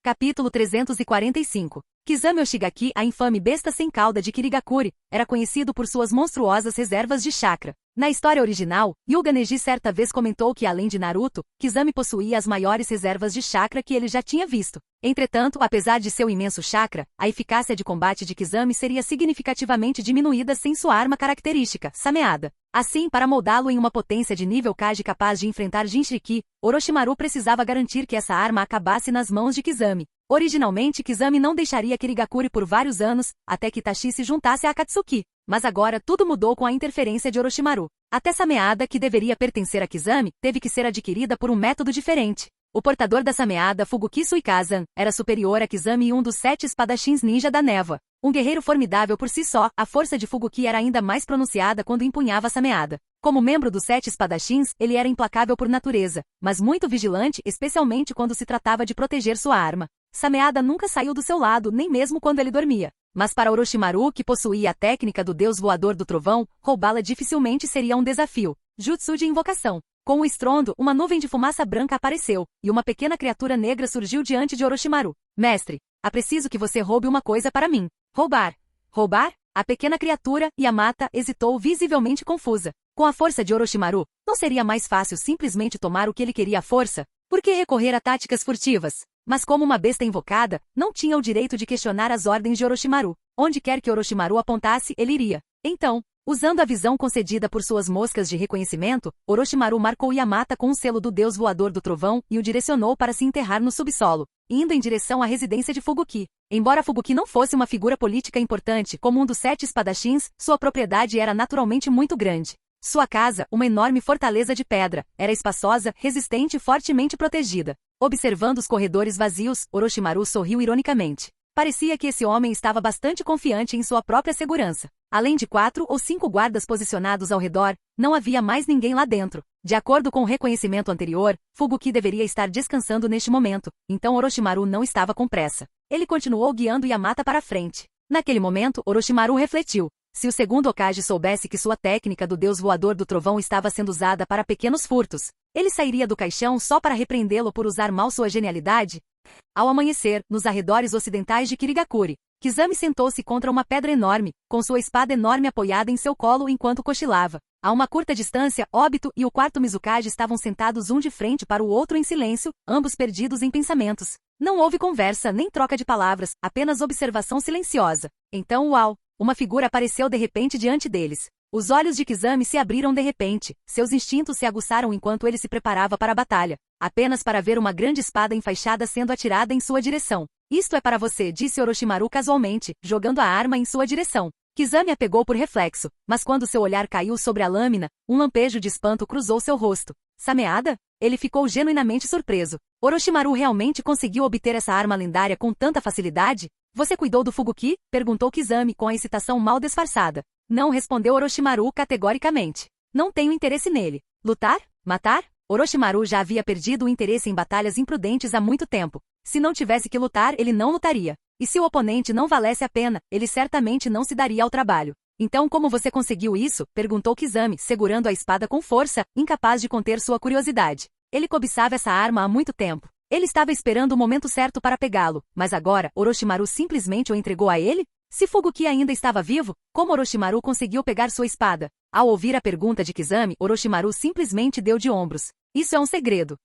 Capítulo 345. Kizame Oshigaki, a infame besta sem cauda de Kirigakuri, era conhecido por suas monstruosas reservas de chakra. Na história original, Hyuga Neji certa vez comentou que além de Naruto, Kizame possuía as maiores reservas de chakra que ele já tinha visto. Entretanto, apesar de seu imenso chakra, a eficácia de combate de Kizame seria significativamente diminuída sem sua arma característica, Sameada. Assim, para moldá-lo em uma potência de nível Kage capaz de enfrentar Jinchuriki, Orochimaru precisava garantir que essa arma acabasse nas mãos de Kizame. Originalmente, Kizame não deixaria Kirigakuri por vários anos, até que Itachi se juntasse a Akatsuki. Mas agora tudo mudou com a interferência de Orochimaru. Até Sameada, que deveria pertencer a Kizame, teve que ser adquirida por um método diferente. O portador da Sameada, Fubuki Suikazan, era superior a Kizame e um dos 7 espadachins ninja da névoa. Um guerreiro formidável por si só, a força de Fubuki era ainda mais pronunciada quando empunhava a Sameada. Como membro dos 7 espadachins, ele era implacável por natureza, mas muito vigilante, especialmente quando se tratava de proteger sua arma. Sameada nunca saiu do seu lado, nem mesmo quando ele dormia. Mas para Orochimaru, que possuía a técnica do deus voador do trovão, roubá-la dificilmente seria um desafio. Jutsu de invocação. Com o estrondo, uma nuvem de fumaça branca apareceu, e uma pequena criatura negra surgiu diante de Orochimaru. Mestre, preciso que você roube uma coisa para mim. Roubar. Roubar? A pequena criatura, Yamata, hesitou visivelmente confusa. Com a força de Orochimaru, não seria mais fácil simplesmente tomar o que ele queria à força? Por que recorrer a táticas furtivas? Mas como uma besta invocada, não tinha o direito de questionar as ordens de Orochimaru. Onde quer que Orochimaru apontasse, ele iria. Então, usando a visão concedida por suas moscas de reconhecimento, Orochimaru marcou Yamata com o selo do deus voador do trovão e o direcionou para se enterrar no subsolo, indo em direção à residência de Fubuki. Embora Fubuki não fosse uma figura política importante como um dos 7 espadachins, sua propriedade era naturalmente muito grande. Sua casa, uma enorme fortaleza de pedra, era espaçosa, resistente e fortemente protegida. Observando os corredores vazios, Orochimaru sorriu ironicamente. Parecia que esse homem estava bastante confiante em sua própria segurança. Além de 4 ou 5 guardas posicionados ao redor, não havia mais ninguém lá dentro. De acordo com o reconhecimento anterior, Fubuki deveria estar descansando neste momento, então Orochimaru não estava com pressa. Ele continuou guiando Yamata para frente. Naquele momento, Orochimaru refletiu. Se o segundo Hokage soubesse que sua técnica do deus voador do trovão estava sendo usada para pequenos furtos, ele sairia do caixão só para repreendê-lo por usar mal sua genialidade? Ao amanhecer, nos arredores ocidentais de Kirigakuri, Kizame sentou-se contra uma pedra enorme, com sua espada enorme apoiada em seu colo enquanto cochilava. A uma curta distância, Obito e o quarto Mizukage estavam sentados um de frente para o outro em silêncio, ambos perdidos em pensamentos. Não houve conversa nem troca de palavras, apenas observação silenciosa. Então, uau! Uma figura apareceu de repente diante deles. Os olhos de Kizame se abriram de repente, seus instintos se aguçaram enquanto ele se preparava para a batalha, apenas para ver uma grande espada enfaixada sendo atirada em sua direção. Isto é para você, disse Orochimaru casualmente, jogando a arma em sua direção. Kizame a pegou por reflexo, mas quando seu olhar caiu sobre a lâmina, um lampejo de espanto cruzou seu rosto. Sameada? Ele ficou genuinamente surpreso. Orochimaru realmente conseguiu obter essa arma lendária com tanta facilidade? Você cuidou do Fubuki? Perguntou Kizame com a excitação mal disfarçada. Não, respondeu Orochimaru categoricamente. Não tenho interesse nele. Lutar? Matar? Orochimaru já havia perdido o interesse em batalhas imprudentes há muito tempo. Se não tivesse que lutar, ele não lutaria. E se o oponente não valesse a pena, ele certamente não se daria ao trabalho. Então como você conseguiu isso? Perguntou Kizame, segurando a espada com força, incapaz de conter sua curiosidade. Ele cobiçava essa arma há muito tempo. Ele estava esperando o momento certo para pegá-lo, mas agora, Orochimaru simplesmente o entregou a ele? Se Fubuki ainda estava vivo, como Orochimaru conseguiu pegar sua espada? Ao ouvir a pergunta de Kizame, Orochimaru simplesmente deu de ombros. Isso é um segredo.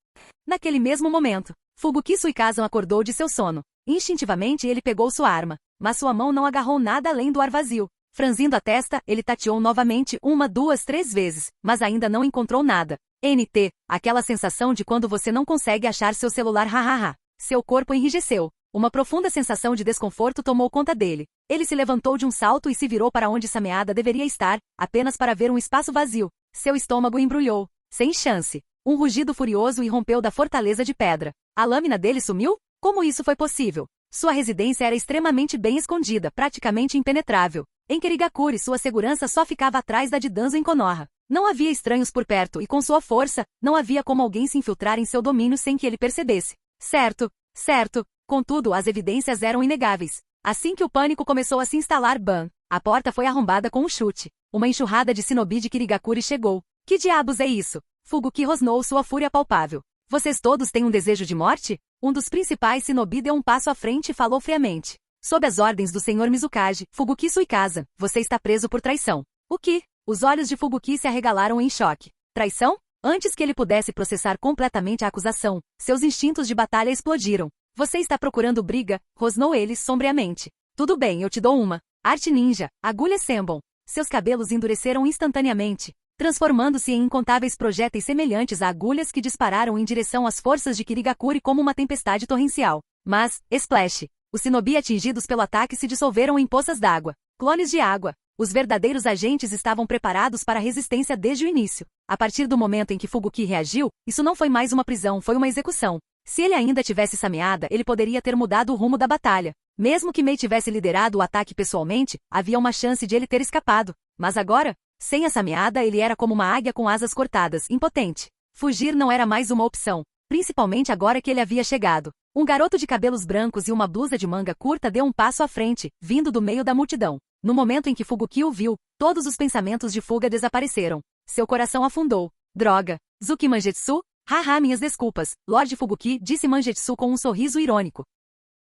Naquele mesmo momento, Fubuki Suikazan acordou de seu sono. Instintivamente ele pegou sua arma, mas sua mão não agarrou nada além do ar vazio. Franzindo a testa, ele tateou novamente 1, 2, 3 vezes, mas ainda não encontrou nada. NT, aquela sensação de quando você não consegue achar seu celular, hahaha. Seu corpo enrijeceu. Uma profunda sensação de desconforto tomou conta dele. Ele se levantou de um salto e se virou para onde Sameada deveria estar, apenas para ver um espaço vazio. Seu estômago embrulhou. Sem chance. Um rugido furioso irrompeu da fortaleza de pedra. A lâmina dele sumiu? Como isso foi possível? Sua residência era extremamente bem escondida, praticamente impenetrável. Em Kirigakuri, sua segurança só ficava atrás da de Danzo em Konoha. Não havia estranhos por perto e com sua força, não havia como alguém se infiltrar em seu domínio sem que ele percebesse. Certo, certo. Contudo, as evidências eram inegáveis. Assim que o pânico começou a se instalar, bam! A porta foi arrombada com um chute. Uma enxurrada de shinobi de Kirigakuri chegou. Que diabos é isso? Fubuki rosnou sua fúria palpável. Vocês todos têm um desejo de morte? Um dos principais shinobi deu um passo à frente e falou friamente. Sob as ordens do Sr. Mizukage, Fubuki Suikaze, você está preso por traição. O que? Os olhos de Fubuki se arregalaram em choque. Traição? Antes que ele pudesse processar completamente a acusação, seus instintos de batalha explodiram. Você está procurando briga? Rosnou ele sombriamente. Tudo bem, eu te dou uma. Arte ninja, agulha Senbon. Seus cabelos endureceram instantaneamente, transformando-se em incontáveis projéteis semelhantes a agulhas que dispararam em direção às forças de Kirigakuri como uma tempestade torrencial. Mas, splash! Os shinobi atingidos pelo ataque se dissolveram em poças d'água. Clones de água. Os verdadeiros agentes estavam preparados para a resistência desde o início. A partir do momento em que Fubuki reagiu, isso não foi mais uma prisão, foi uma execução. Se ele ainda tivesse Sameada, ele poderia ter mudado o rumo da batalha. Mesmo que Mei tivesse liderado o ataque pessoalmente, havia uma chance de ele ter escapado. Mas agora, sem a Sameada, ele era como uma águia com asas cortadas, impotente. Fugir não era mais uma opção, principalmente agora que ele havia chegado. Um garoto de cabelos brancos e uma blusa de manga curta deu um passo à frente, vindo do meio da multidão. No momento em que Fubuki o viu, todos os pensamentos de fuga desapareceram. Seu coração afundou. Droga! Zuki Mangetsu? Haha, minhas desculpas, Lord Fubuki, disse Mangetsu com um sorriso irônico.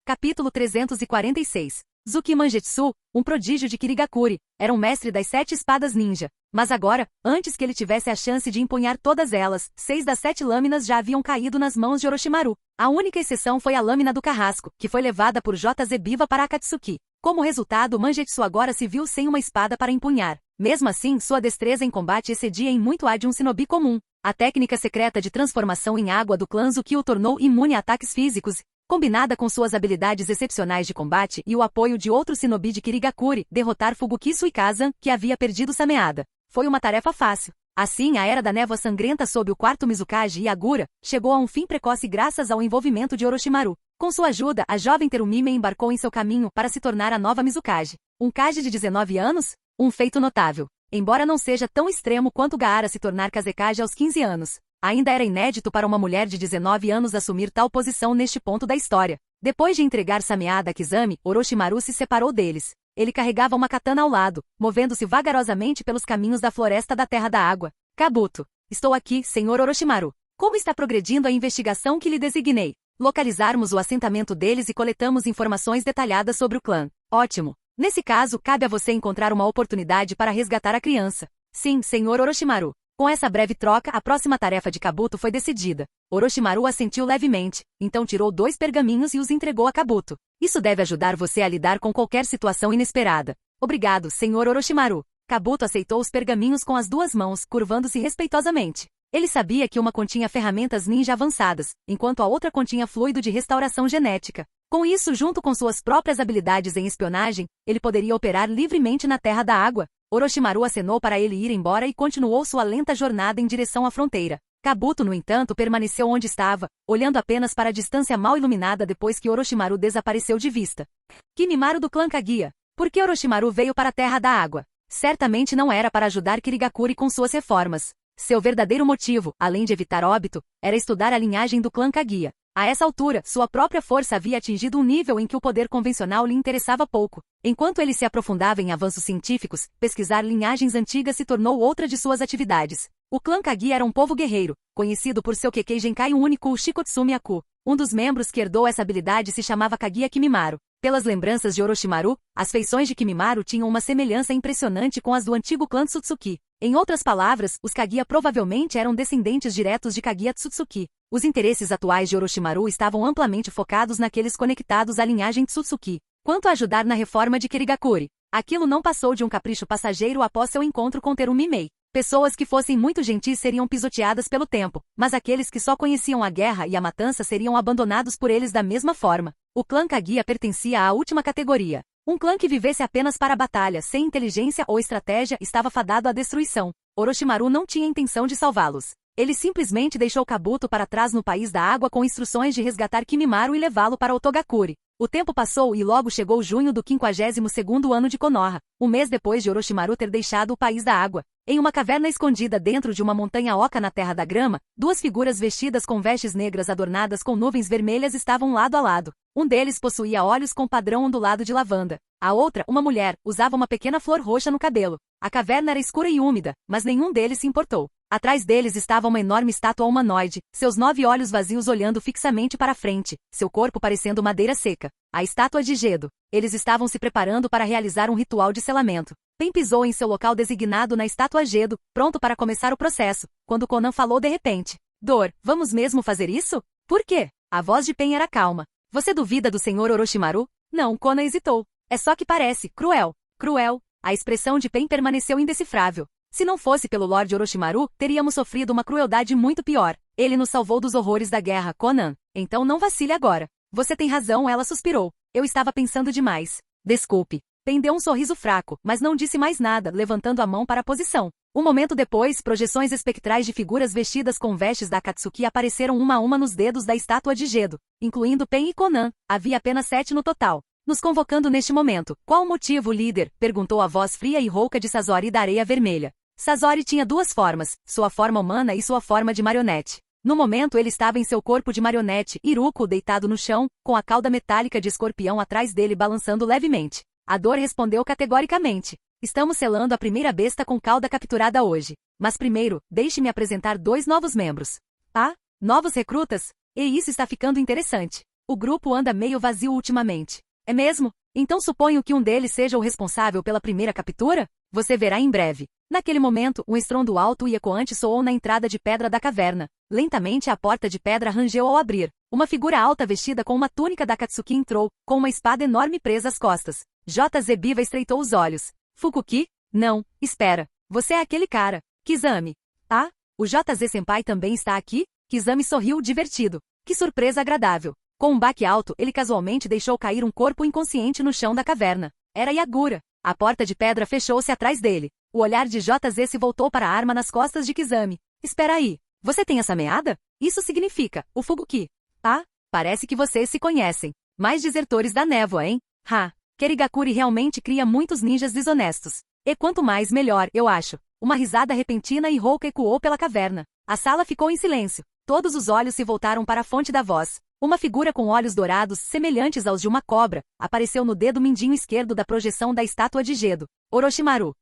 Capítulo 346. Zuki Mangetsu, um prodígio de Kirigakuri, era um mestre das 7 espadas ninja. Mas agora, antes que ele tivesse a chance de empunhar todas elas, 6 das 7 lâminas já haviam caído nas mãos de Orochimaru. A única exceção foi a lâmina do carrasco, que foi levada por JZ Biva para Akatsuki. Como resultado, Mangetsu agora se viu sem uma espada para empunhar. Mesmo assim, sua destreza em combate excedia em muito a de um shinobi comum. A técnica secreta de transformação em água do clã Zuki o tornou imune a ataques físicos, combinada com suas habilidades excepcionais de combate e o apoio de outro shinobi de Kirigakuri, derrotar Fubuki Suikaze, que havia perdido Sameada. Foi uma tarefa fácil. Assim, a Era da Névoa Sangrenta sob o quarto Mizukage Yagura chegou a um fim precoce graças ao envolvimento de Orochimaru. Com sua ajuda, a jovem Terumime embarcou em seu caminho para se tornar a nova Mizukage. Um Kage de 19 anos? Um feito notável. Embora não seja tão extremo quanto Gaara se tornar Kazekage aos 15 anos. Ainda era inédito para uma mulher de 19 anos assumir tal posição neste ponto da história. Depois de entregar Sameada a Kizami, Orochimaru se separou deles. Ele carregava uma katana ao lado, movendo-se vagarosamente pelos caminhos da floresta da Terra da Água. Kabuto. Estou aqui, senhor Orochimaru. Como está progredindo a investigação que lhe designei? Localizarmos o assentamento deles e coletamos informações detalhadas sobre o clã. Ótimo. Nesse caso, cabe a você encontrar uma oportunidade para resgatar a criança. Sim, senhor Orochimaru. Com essa breve troca, a próxima tarefa de Kabuto foi decidida. Orochimaru assentiu levemente, então tirou 2 pergaminhos e os entregou a Kabuto. Isso deve ajudar você a lidar com qualquer situação inesperada. Obrigado, senhor Orochimaru. Kabuto aceitou os pergaminhos com as 2 mãos, curvando-se respeitosamente. Ele sabia que uma continha ferramentas ninja avançadas, enquanto a outra continha fluido de restauração genética. Com isso, junto com suas próprias habilidades em espionagem, ele poderia operar livremente na Terra da Água. Orochimaru acenou para ele ir embora e continuou sua lenta jornada em direção à fronteira. Kabuto, no entanto, permaneceu onde estava, olhando apenas para a distância mal iluminada depois que Orochimaru desapareceu de vista. Kimimaro do clã Kaguya. Por que Orochimaru veio para a Terra da Água? Certamente não era para ajudar Kirigakuri com suas reformas. Seu verdadeiro motivo, além de evitar óbito, era estudar a linhagem do clã Kaguya. A essa altura, sua própria força havia atingido um nível em que o poder convencional lhe interessava pouco. Enquanto ele se aprofundava em avanços científicos, pesquisar linhagens antigas se tornou outra de suas atividades. O clã Kaguya era um povo guerreiro, conhecido por seu Kekkei Genkai único, o Shikotsume Aku. Um dos membros que herdou essa habilidade se chamava Kaguya Kimimaro. Pelas lembranças de Orochimaru, as feições de Kimimaro tinham uma semelhança impressionante com as do antigo clã Tsutsuki. Em outras palavras, os Kaguya provavelmente eram descendentes diretos de Kaguya Tsutsuki. Os interesses atuais de Orochimaru estavam amplamente focados naqueles conectados à linhagem Tsutsuki. Quanto a ajudar na reforma de Kirigakuri, aquilo não passou de um capricho passageiro após seu encontro com Terumi Mei. Pessoas que fossem muito gentis seriam pisoteadas pelo tempo, mas aqueles que só conheciam a guerra e a matança seriam abandonados por eles da mesma forma. O clã Kaguya pertencia à última categoria. Um clã que vivesse apenas para a batalha, sem inteligência ou estratégia, estava fadado à destruição. Orochimaru não tinha intenção de salvá-los. Ele simplesmente deixou Kabuto para trás no País da Água com instruções de resgatar Kimimaro e levá-lo para Otogakure. O tempo passou e logo chegou junho do 52º ano de Konoha, um mês depois de Orochimaru ter deixado o País da Água. Em uma caverna escondida dentro de uma montanha oca na Terra da Grama, duas figuras vestidas com vestes negras adornadas com nuvens vermelhas estavam lado a lado. Um deles possuía olhos com padrão ondulado de lavanda. A outra, uma mulher, usava uma pequena flor roxa no cabelo. A caverna era escura e úmida, mas nenhum deles se importou. Atrás deles estava uma enorme estátua humanoide, seus 9 olhos vazios olhando fixamente para frente, seu corpo parecendo madeira seca. A estátua de Gedo. Eles estavam se preparando para realizar um ritual de selamento. Pen pisou em seu local designado na estátua Gedo, pronto para começar o processo, quando Konan falou de repente. Dor, vamos mesmo fazer isso? Por quê? A voz de Pen era calma. Você duvida do Sr. Orochimaru? Não, Konan hesitou. É só que parece cruel. Cruel. A expressão de Pen permaneceu indecifrável. Se não fosse pelo Lorde Orochimaru, teríamos sofrido uma crueldade muito pior. Ele nos salvou dos horrores da guerra, Konan. Então não vacile agora. Você tem razão, ela suspirou. Eu estava pensando demais. Desculpe. Pen deu um sorriso fraco, mas não disse mais nada, levantando a mão para a posição. Um momento depois, projeções espectrais de figuras vestidas com vestes da Akatsuki apareceram uma a uma nos dedos da estátua de Gedo, incluindo Pen e Konan. Havia apenas 7 no total. Nos convocando neste momento. Qual o motivo, líder? Perguntou a voz fria e rouca de Sazori da Areia Vermelha. Sazori tinha 2 formas, sua forma humana e sua forma de marionete. No momento ele estava em seu corpo de marionete, Iruko deitado no chão, com a cauda metálica de escorpião atrás dele balançando levemente. A dor respondeu categoricamente. Estamos selando a primeira besta com cauda capturada hoje. Mas primeiro, deixe-me apresentar 2 novos membros. Ah, novos recrutas? E isso está ficando interessante. O grupo anda meio vazio ultimamente. É mesmo? Então suponho que um deles seja o responsável pela primeira captura? Você verá em breve. Naquele momento, um estrondo alto e ecoante soou na entrada de pedra da caverna. Lentamente a porta de pedra rangeu ao abrir. Uma figura alta vestida com uma túnica da Akatsuki entrou, com uma espada enorme presa às costas. J.Z. Biva estreitou os olhos. Fukuki? Não, espera. Você é aquele cara. Kizami. Ah? O J.Z. Senpai também está aqui? Kizami sorriu divertido. Que surpresa agradável. Com um baque alto, ele casualmente deixou cair um corpo inconsciente no chão da caverna. Era Yagura. A porta de pedra fechou-se atrás dele. O olhar de J.Z. se voltou para a arma nas costas de Kizami. Espera aí. Você tem essa meada? Isso significa, o Fukuki. Ah, parece que vocês se conhecem. Mais desertores da névoa, hein? Ha. Kerigakure realmente cria muitos ninjas desonestos. E quanto mais melhor, eu acho. Uma risada repentina e rouca ecoou pela caverna. A sala ficou em silêncio. Todos os olhos se voltaram para a fonte da voz. Uma figura com olhos dourados, semelhantes aos de uma cobra, apareceu no dedo mindinho esquerdo da projeção da estátua de Gedo. Orochimaru.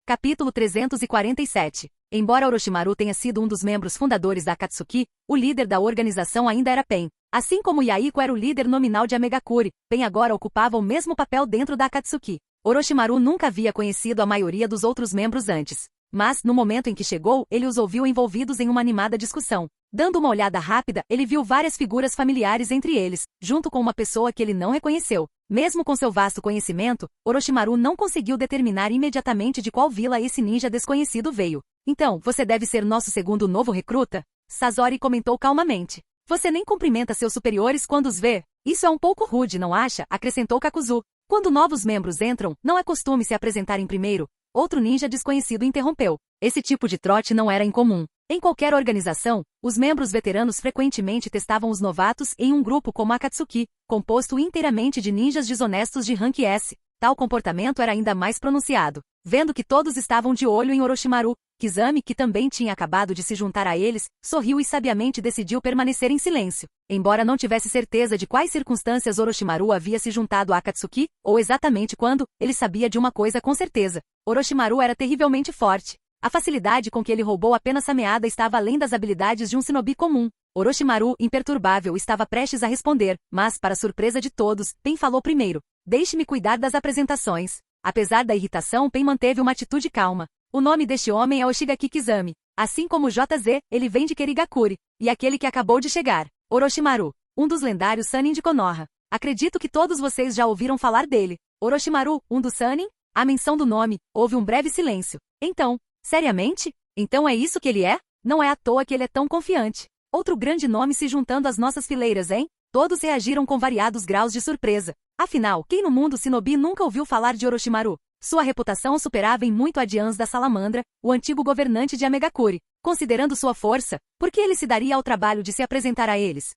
Capítulo 347. Embora Orochimaru tenha sido um dos membros fundadores da Akatsuki, o líder da organização ainda era Pen. Assim como Yaiko era o líder nominal de Amegakure, Pen agora ocupava o mesmo papel dentro da Akatsuki. Orochimaru nunca havia conhecido a maioria dos outros membros antes. Mas, no momento em que chegou, ele os ouviu envolvidos em uma animada discussão. Dando uma olhada rápida, ele viu várias figuras familiares entre eles, junto com uma pessoa que ele não reconheceu. Mesmo com seu vasto conhecimento, Orochimaru não conseguiu determinar imediatamente de qual vila esse ninja desconhecido veio. Então, você deve ser nosso segundo novo recruta? Sazori comentou calmamente. Você nem cumprimenta seus superiores quando os vê? Isso é um pouco rude, não acha? Acrescentou Kakuzu. Quando novos membros entram, não é costume se apresentarem primeiro. Outro ninja desconhecido interrompeu. Esse tipo de trote não era incomum. Em qualquer organização, os membros veteranos frequentemente testavam os novatos em um grupo como a Akatsuki, composto inteiramente de ninjas desonestos de rank S. Tal comportamento era ainda mais pronunciado. Vendo que todos estavam de olho em Orochimaru, Kizami, que também tinha acabado de se juntar a eles, sorriu e sabiamente decidiu permanecer em silêncio. Embora não tivesse certeza de quais circunstâncias Orochimaru havia se juntado a Akatsuki, ou exatamente quando, ele sabia de uma coisa com certeza. Orochimaru era terrivelmente forte. A facilidade com que ele roubou apenas a meada estava além das habilidades de um shinobi comum. Orochimaru, imperturbável, estava prestes a responder, mas, para surpresa de todos, Pen falou primeiro. Deixe-me cuidar das apresentações. Apesar da irritação, Pen manteve uma atitude calma. O nome deste homem é Oshigaki Kizami. Assim como J.Z., ele vem de Kerigakure. E aquele que acabou de chegar, Orochimaru, um dos lendários Sannin de Konoha. Acredito que todos vocês já ouviram falar dele. Orochimaru, um dos Sannin? A menção do nome, houve um breve silêncio. Então, seriamente? Então é isso que ele é? Não é à toa que ele é tão confiante. Outro grande nome se juntando às nossas fileiras, hein? Todos reagiram com variados graus de surpresa. Afinal, quem no mundo shinobi nunca ouviu falar de Orochimaru? Sua reputação superava em muito a de Ans da Salamandra, o antigo governante de Amegakure. Considerando sua força, por que ele se daria ao trabalho de se apresentar a eles?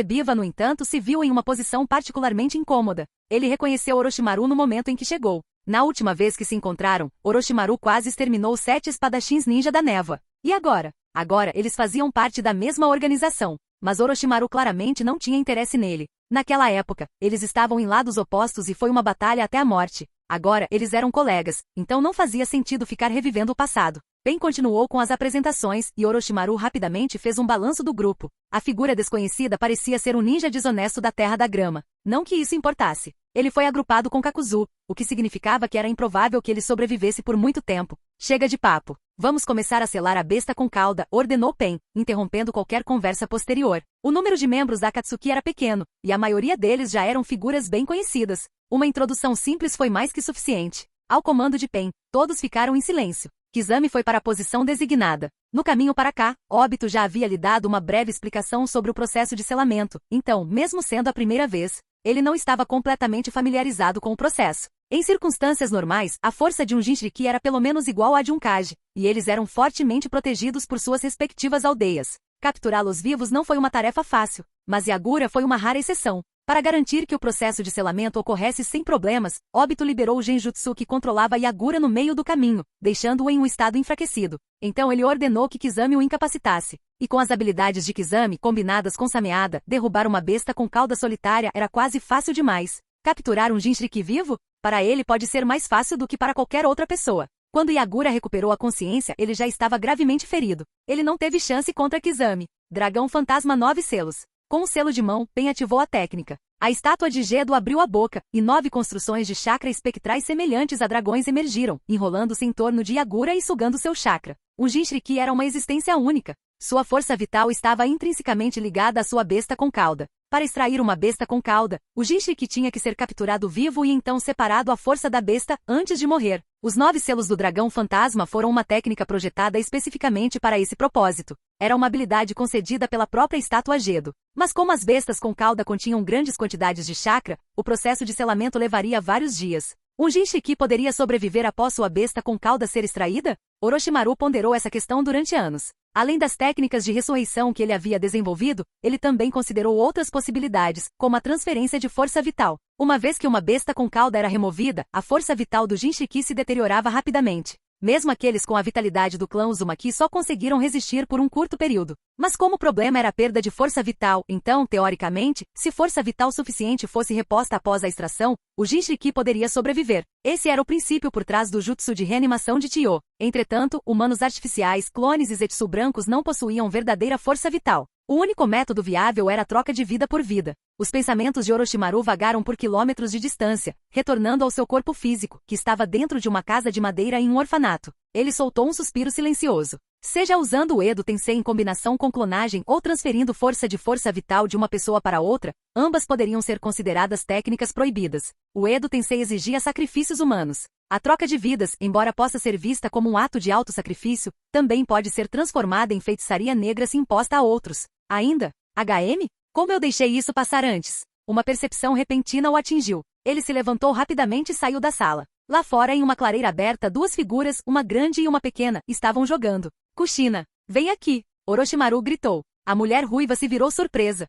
Biva, no entanto, se viu em uma posição particularmente incômoda. Ele reconheceu Orochimaru no momento em que chegou. Na última vez que se encontraram, Orochimaru quase exterminou os 7 espadachins ninja da névoa. E agora? Agora eles faziam parte da mesma organização. Mas Orochimaru claramente não tinha interesse nele. Naquela época, eles estavam em lados opostos e foi uma batalha até a morte. Agora eles eram colegas, então não fazia sentido ficar revivendo o passado. Pain continuou com as apresentações e Orochimaru rapidamente fez um balanço do grupo. A figura desconhecida parecia ser um ninja desonesto da Terra da Grama. Não que isso importasse. Ele foi agrupado com Kakuzu, o que significava que era improvável que ele sobrevivesse por muito tempo. Chega de papo. Vamos começar a selar a besta com cauda, ordenou Pain, interrompendo qualquer conversa posterior. O número de membros da Akatsuki era pequeno, e a maioria deles já eram figuras bem conhecidas. Uma introdução simples foi mais que suficiente. Ao comando de Pain, todos ficaram em silêncio. Kizami foi para a posição designada. No caminho para cá, Obito já havia lhe dado uma breve explicação sobre o processo de selamento, então, mesmo sendo a primeira vez, ele não estava completamente familiarizado com o processo. Em circunstâncias normais, a força de um Jinchuriki era pelo menos igual à de um Kage, e eles eram fortemente protegidos por suas respectivas aldeias. Capturá-los vivos não foi uma tarefa fácil, mas Yagura foi uma rara exceção. Para garantir que o processo de selamento ocorresse sem problemas, Obito liberou o Genjutsu que controlava Yagura no meio do caminho, deixando-o em um estado enfraquecido. Então ele ordenou que Kizami o incapacitasse. E com as habilidades de Kizami combinadas com Sameada, derrubar uma besta com cauda solitária era quase fácil demais. Capturar um Jinchuriki vivo? Para ele pode ser mais fácil do que para qualquer outra pessoa. Quando Yagura recuperou a consciência, ele já estava gravemente ferido. Ele não teve chance contra Kizami. Dragão Fantasma 9 selos. Com um selo de mão, Pain ativou a técnica. A estátua de Gedo abriu a boca, e 9 construções de chakra espectrais semelhantes a dragões emergiram, enrolando-se em torno de Yagura e sugando seu chakra. O Jinchuriki era uma existência única. Sua força vital estava intrinsecamente ligada à sua besta com cauda. Para extrair uma besta com cauda, o Jinchuriki tinha que ser capturado vivo e então separado à força da besta antes de morrer. Os 9 selos do dragão fantasma foram uma técnica projetada especificamente para esse propósito. Era uma habilidade concedida pela própria estátua Gedo. Mas como as bestas com cauda continham grandes quantidades de chakra, o processo de selamento levaria vários dias. Um Jinchuriki poderia sobreviver após sua besta com cauda ser extraída? Orochimaru ponderou essa questão durante anos. Além das técnicas de ressurreição que ele havia desenvolvido, ele também considerou outras possibilidades, como a transferência de força vital. Uma vez que uma besta com cauda era removida, a força vital do Jinchuriki se deteriorava rapidamente. Mesmo aqueles com a vitalidade do clã Uzumaki só conseguiram resistir por um curto período. Mas como o problema era a perda de força vital, então, teoricamente, se força vital suficiente fosse reposta após a extração, o Jinchuriki poderia sobreviver. Esse era o princípio por trás do jutsu de reanimação de Tio. Entretanto, humanos artificiais, clones e Zetsu brancos não possuíam verdadeira força vital. O único método viável era a troca de vida por vida. Os pensamentos de Orochimaru vagaram por quilômetros de distância, retornando ao seu corpo físico, que estava dentro de uma casa de madeira em um orfanato. Ele soltou um suspiro silencioso. Seja usando o Edo Tensei em combinação com clonagem ou transferindo força vital de uma pessoa para outra, ambas poderiam ser consideradas técnicas proibidas. O Edo Tensei exigia sacrifícios humanos. A troca de vidas, embora possa ser vista como um ato de autossacrifício, também pode ser transformada em feitiçaria negra se imposta a outros. Ainda, HM? Como eu deixei isso passar antes? Uma percepção repentina o atingiu. Ele se levantou rapidamente e saiu da sala. Lá fora, em uma clareira aberta, 2 figuras, uma grande e uma pequena, estavam jogando. Kushina, vem aqui! Orochimaru gritou. A mulher ruiva se virou surpresa.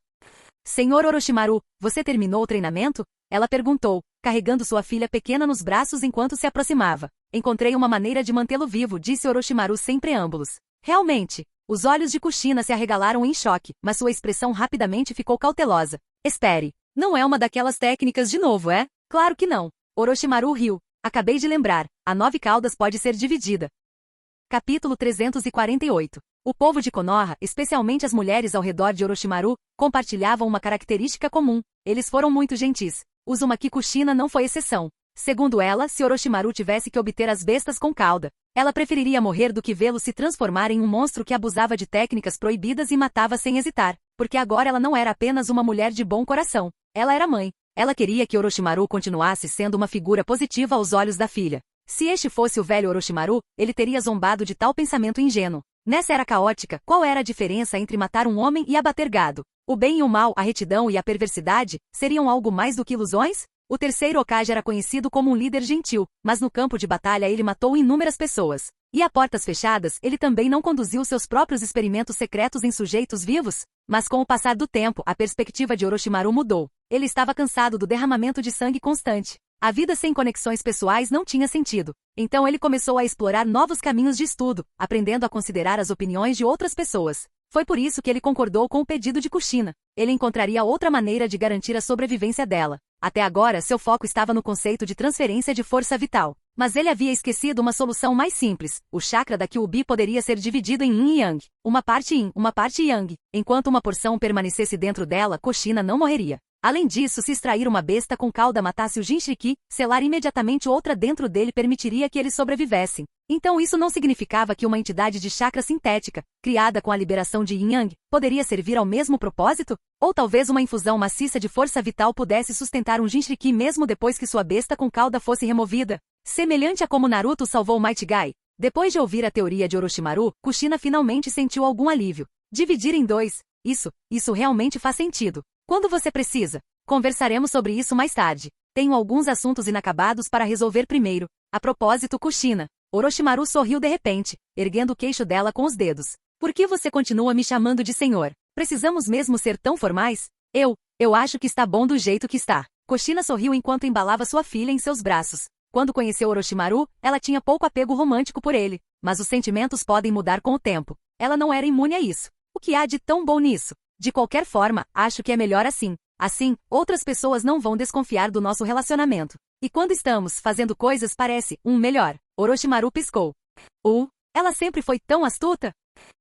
Senhor Orochimaru, você terminou o treinamento? Ela perguntou, carregando sua filha pequena nos braços enquanto se aproximava. Encontrei uma maneira de mantê-lo vivo, disse Orochimaru sem preâmbulos. Realmente. Os olhos de Kushina se arregalaram em choque, mas sua expressão rapidamente ficou cautelosa. Espere. Não é uma daquelas técnicas de novo, é? Claro que não. Orochimaru riu. Acabei de lembrar. A 9 caudas pode ser dividida. Capítulo 348. O povo de Konoha, especialmente as mulheres ao redor de Orochimaru, compartilhavam uma característica comum. Eles foram muito gentis. Uzumaki Kushina não foi exceção. Segundo ela, se Orochimaru tivesse que obter as bestas com cauda, ela preferiria morrer do que vê-lo se transformar em um monstro que abusava de técnicas proibidas e matava sem hesitar, porque agora ela não era apenas uma mulher de bom coração. Ela era mãe. Ela queria que Orochimaru continuasse sendo uma figura positiva aos olhos da filha. Se este fosse o velho Orochimaru, ele teria zombado de tal pensamento ingênuo. Nessa era caótica, qual era a diferença entre matar um homem e abater gado? O bem e o mal, a retidão e a perversidade, seriam algo mais do que ilusões? O terceiro Hokage era conhecido como um líder gentil, mas no campo de batalha ele matou inúmeras pessoas. E a portas fechadas, ele também não conduziu seus próprios experimentos secretos em sujeitos vivos? Mas com o passar do tempo, a perspectiva de Orochimaru mudou. Ele estava cansado do derramamento de sangue constante. A vida sem conexões pessoais não tinha sentido. Então ele começou a explorar novos caminhos de estudo, aprendendo a considerar as opiniões de outras pessoas. Foi por isso que ele concordou com o pedido de Kushina. Ele encontraria outra maneira de garantir a sobrevivência dela. Até agora, seu foco estava no conceito de transferência de força vital. Mas ele havia esquecido uma solução mais simples. O chakra da Kyuubi poderia ser dividido em Yin e Yang. Uma parte Yin, uma parte Yang. Enquanto uma porção permanecesse dentro dela, Kushina não morreria. Além disso, se extrair uma besta com cauda matasse o Jinchuriki, selar imediatamente outra dentro dele permitiria que eles sobrevivessem. Então isso não significava que uma entidade de chakra sintética, criada com a liberação de Yin Yang, poderia servir ao mesmo propósito? Ou talvez uma infusão maciça de força vital pudesse sustentar um Jinchuriki mesmo depois que sua besta com cauda fosse removida? Semelhante a como Naruto salvou Might Guy. Depois de ouvir a teoria de Orochimaru, Kushina finalmente sentiu algum alívio. Dividir em dois. Isso realmente faz sentido. Quando você precisa? Conversaremos sobre isso mais tarde. Tenho alguns assuntos inacabados para resolver primeiro. A propósito, Kushina. Orochimaru sorriu de repente, erguendo o queixo dela com os dedos. Por que você continua me chamando de senhor? Precisamos mesmo ser tão formais? Eu acho que está bom do jeito que está. Kushina sorriu enquanto embalava sua filha em seus braços. Quando conheceu Orochimaru, ela tinha pouco apego romântico por ele, mas os sentimentos podem mudar com o tempo. Ela não era imune a isso. O que há de tão bom nisso? De qualquer forma, acho que é melhor assim. Assim, outras pessoas não vão desconfiar do nosso relacionamento. E quando estamos fazendo coisas parece melhor. Orochimaru piscou. Ela sempre foi tão astuta?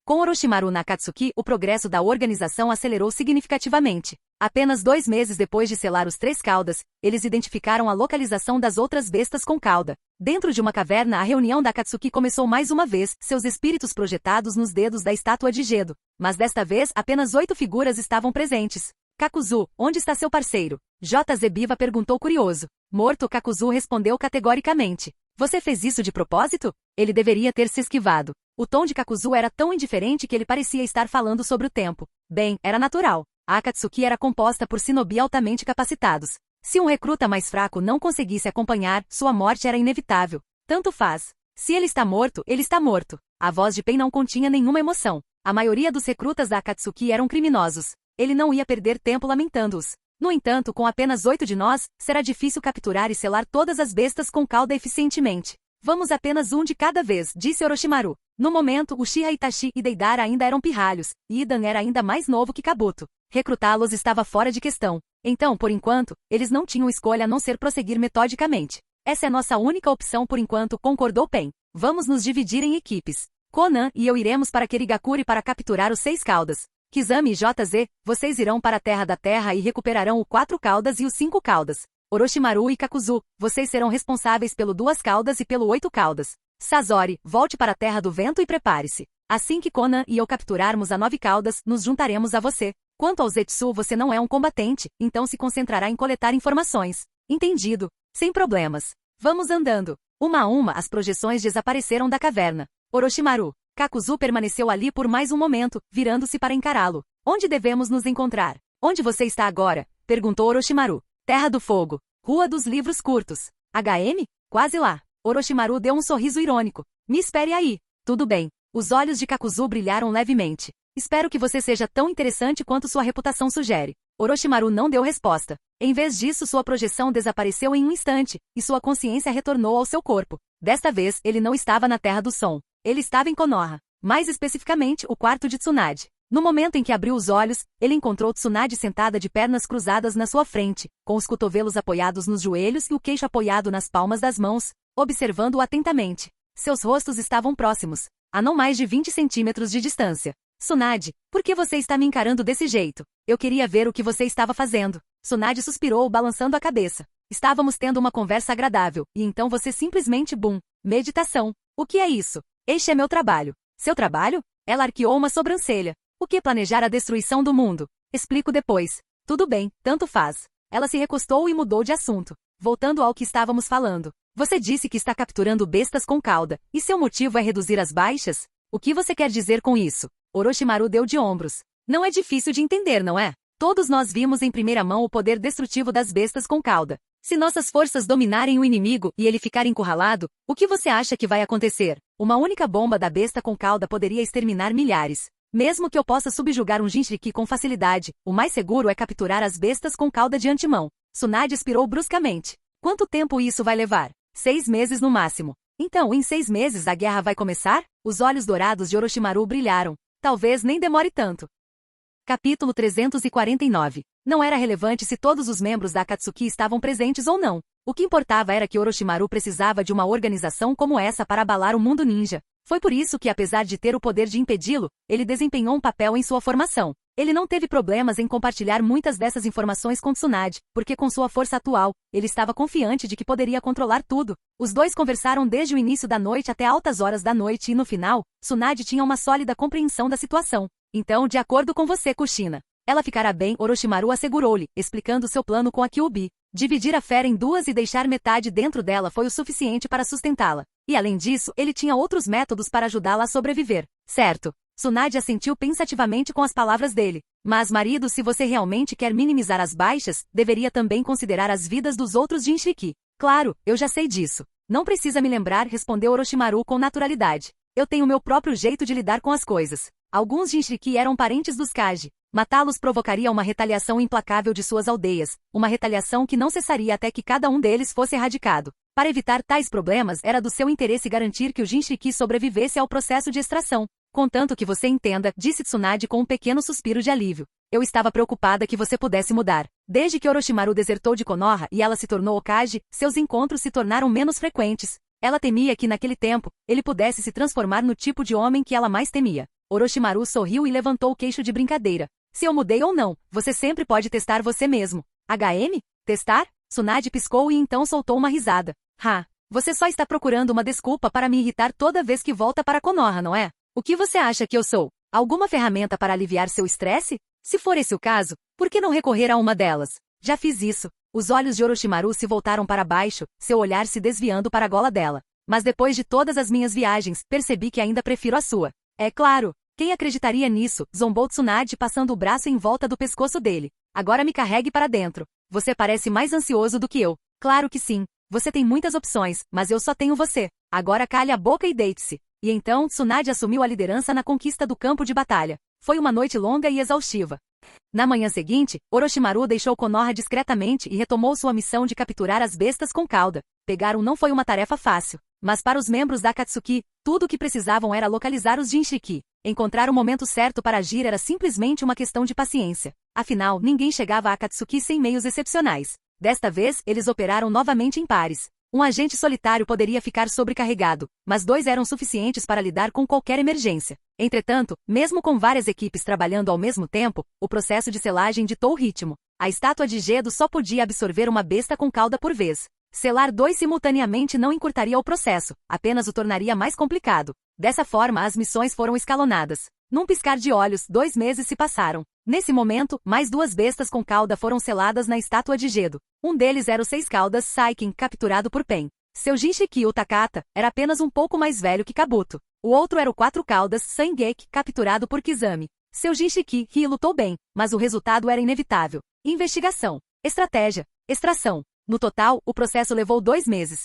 Com Orochimaru Nakatsuki, o progresso da organização acelerou significativamente. Apenas 2 meses depois de selar os 3 caudas, eles identificaram a localização das outras bestas com cauda. Dentro de uma caverna, a reunião da Akatsuki começou mais uma vez, seus espíritos projetados nos dedos da estátua de Gedo. Mas desta vez, apenas 8 figuras estavam presentes. Kakuzu, onde está seu parceiro? J. Zebiva perguntou curioso. Morto, Kakuzu respondeu categoricamente. Você fez isso de propósito? Ele deveria ter se esquivado. O tom de Kakuzu era tão indiferente que ele parecia estar falando sobre o tempo. Bem, era natural. A Akatsuki era composta por shinobi altamente capacitados. Se um recruta mais fraco não conseguisse acompanhar, sua morte era inevitável. Tanto faz. Se ele está morto, ele está morto. A voz de Pen não continha nenhuma emoção. A maioria dos recrutas da Akatsuki eram criminosos. Ele não ia perder tempo lamentando-os. No entanto, com apenas 8 de nós, será difícil capturar e selar todas as bestas com cauda eficientemente. Vamos apenas um de cada vez, disse Orochimaru. No momento, Uchiha Itachi e Deidara ainda eram pirralhos, e Idan era ainda mais novo que Kabuto. Recrutá-los estava fora de questão. Então, por enquanto, eles não tinham escolha a não ser prosseguir metodicamente. Essa é nossa única opção por enquanto, concordou Pen. Vamos nos dividir em equipes. Konan e eu iremos para Kirigakuri para capturar os 6 caudas. Kizami e JZ, vocês irão para a Terra da Terra e recuperarão o 4 caudas e os 5 caudas. Orochimaru e Kakuzu, vocês serão responsáveis pelo 2 caudas e pelo 8 caudas. Sazori, volte para a Terra do Vento e prepare-se. Assim que Konan e eu capturarmos a 9 caudas, nos juntaremos a você. Quanto ao Zetsu, você não é um combatente, então se concentrará em coletar informações. Entendido. Sem problemas. Vamos andando. Uma a uma, as projeções desapareceram da caverna. Orochimaru. Kakuzu permaneceu ali por mais um momento, virando-se para encará-lo. Onde devemos nos encontrar? Onde você está agora? Perguntou Orochimaru. Terra do Fogo. Rua dos Livros Curtos. HM? Quase lá. Orochimaru deu um sorriso irônico. Me espere aí. Tudo bem. Os olhos de Kakuzu brilharam levemente. Espero que você seja tão interessante quanto sua reputação sugere. Orochimaru não deu resposta. Em vez disso, sua projeção desapareceu em um instante, e sua consciência retornou ao seu corpo. Desta vez, ele não estava na Terra do Som. Ele estava em Konoha. Mais especificamente, o quarto de Tsunade. No momento em que abriu os olhos, ele encontrou Tsunade sentada de pernas cruzadas na sua frente, com os cotovelos apoiados nos joelhos e o queixo apoiado nas palmas das mãos, observando-o atentamente. Seus rostos estavam próximos, a não mais de 20 centímetros de distância. Tsunade, por que você está me encarando desse jeito? Eu queria ver o que você estava fazendo. Tsunade suspirou, balançando a cabeça. Estávamos tendo uma conversa agradável, e então você simplesmente meditação. O que é isso? Este é meu trabalho. Seu trabalho? Ela arqueou uma sobrancelha. O que planejar a destruição do mundo? Explico depois. Tudo bem, tanto faz. Ela se recostou e mudou de assunto. Voltando ao que estávamos falando. Você disse que está capturando bestas com cauda, e seu motivo é reduzir as baixas? O que você quer dizer com isso? Orochimaru deu de ombros. Não é difícil de entender, não é? Todos nós vimos em primeira mão o poder destrutivo das bestas com cauda. Se nossas forças dominarem o inimigo e ele ficar encurralado, o que você acha que vai acontecer? Uma única bomba da besta com cauda poderia exterminar milhares. Mesmo que eu possa subjugar um Jinchuriki com facilidade, o mais seguro é capturar as bestas com cauda de antemão. Tsunade expirou bruscamente. Quanto tempo isso vai levar? 6 meses no máximo. Então, em 6 meses a guerra vai começar? Os olhos dourados de Orochimaru brilharam. Talvez nem demore tanto. Capítulo 349. Não era relevante se todos os membros da Akatsuki estavam presentes ou não. O que importava era que Orochimaru precisava de uma organização como essa para abalar o mundo ninja. Foi por isso que, apesar de ter o poder de impedi-lo, ele desempenhou um papel em sua formação. Ele não teve problemas em compartilhar muitas dessas informações com Tsunade, porque com sua força atual, ele estava confiante de que poderia controlar tudo. Os dois conversaram desde o início da noite até altas horas da noite e no final, Tsunade tinha uma sólida compreensão da situação. Então, de acordo com você, Kushina, ela ficará bem, Orochimaru assegurou-lhe, explicando seu plano com a Kyuubi. Dividir a fera em duas e deixar metade dentro dela foi o suficiente para sustentá-la. E além disso, ele tinha outros métodos para ajudá-la a sobreviver. Certo. Tsunade assentiu pensativamente com as palavras dele. Mas, marido, se você realmente quer minimizar as baixas, deveria também considerar as vidas dos outros Jinchuriki. Claro, eu já sei disso. Não precisa me lembrar, respondeu Orochimaru com naturalidade. Eu tenho meu próprio jeito de lidar com as coisas. Alguns Jinchuriki eram parentes dos Kage. Matá-los provocaria uma retaliação implacável de suas aldeias, uma retaliação que não cessaria até que cada um deles fosse erradicado. Para evitar tais problemas, era do seu interesse garantir que o Jinchuriki sobrevivesse ao processo de extração. Contanto que você entenda, disse Tsunade com um pequeno suspiro de alívio. Eu estava preocupada que você pudesse mudar. Desde que Orochimaru desertou de Konoha e ela se tornou Hokage, seus encontros se tornaram menos frequentes. Ela temia que naquele tempo, ele pudesse se transformar no tipo de homem que ela mais temia. Orochimaru sorriu e levantou o queixo de brincadeira. Se eu mudei ou não, você sempre pode testar você mesmo. HM? Testar? Tsunade piscou e então soltou uma risada. Você só está procurando uma desculpa para me irritar toda vez que volta para Konoha, não é? O que você acha que eu sou? Alguma ferramenta para aliviar seu estresse? Se for esse o caso, por que não recorrer a uma delas? Já fiz isso. Os olhos de Orochimaru se voltaram para baixo, seu olhar se desviando para a gola dela. Mas depois de todas as minhas viagens, percebi que ainda prefiro a sua. É claro. Quem acreditaria nisso? Zombou Tsunade passando o braço em volta do pescoço dele. Agora me carregue para dentro. Você parece mais ansioso do que eu. Claro que sim. Você tem muitas opções, mas eu só tenho você. Agora calhe a boca e deite-se. E então, Tsunade assumiu a liderança na conquista do campo de batalha. Foi uma noite longa e exaustiva. Na manhã seguinte, Orochimaru deixou Konoha discretamente e retomou sua missão de capturar as bestas com cauda. Pegar um não foi uma tarefa fácil. Mas para os membros da Akatsuki, tudo o que precisavam era localizar os Jinchuriki. Encontrar o momento certo para agir era simplesmente uma questão de paciência. Afinal, ninguém chegava a Akatsuki sem meios excepcionais. Desta vez, eles operaram novamente em pares. Um agente solitário poderia ficar sobrecarregado, mas 2 eram suficientes para lidar com qualquer emergência. Entretanto, mesmo com várias equipes trabalhando ao mesmo tempo, o processo de selagem ditou o ritmo. A estátua de Gedo só podia absorver uma besta com cauda por vez. Selar 2 simultaneamente não encurtaria o processo, apenas o tornaria mais complicado. Dessa forma, as missões foram escalonadas. Num piscar de olhos, 2 meses se passaram. Nesse momento, mais 2 bestas com cauda foram seladas na estátua de Gedo. Um deles era o 6 caudas Saiken, capturado por Pen. Seu Jinchuriki, o Takata, era apenas um pouco mais velho que Kabuto. O outro era o 4 caudas Sangeki, capturado por Kizami. Seu Jinchuriki, Ri, lutou bem, mas o resultado era inevitável. Investigação. Estratégia. Extração. No total, o processo levou 2 meses.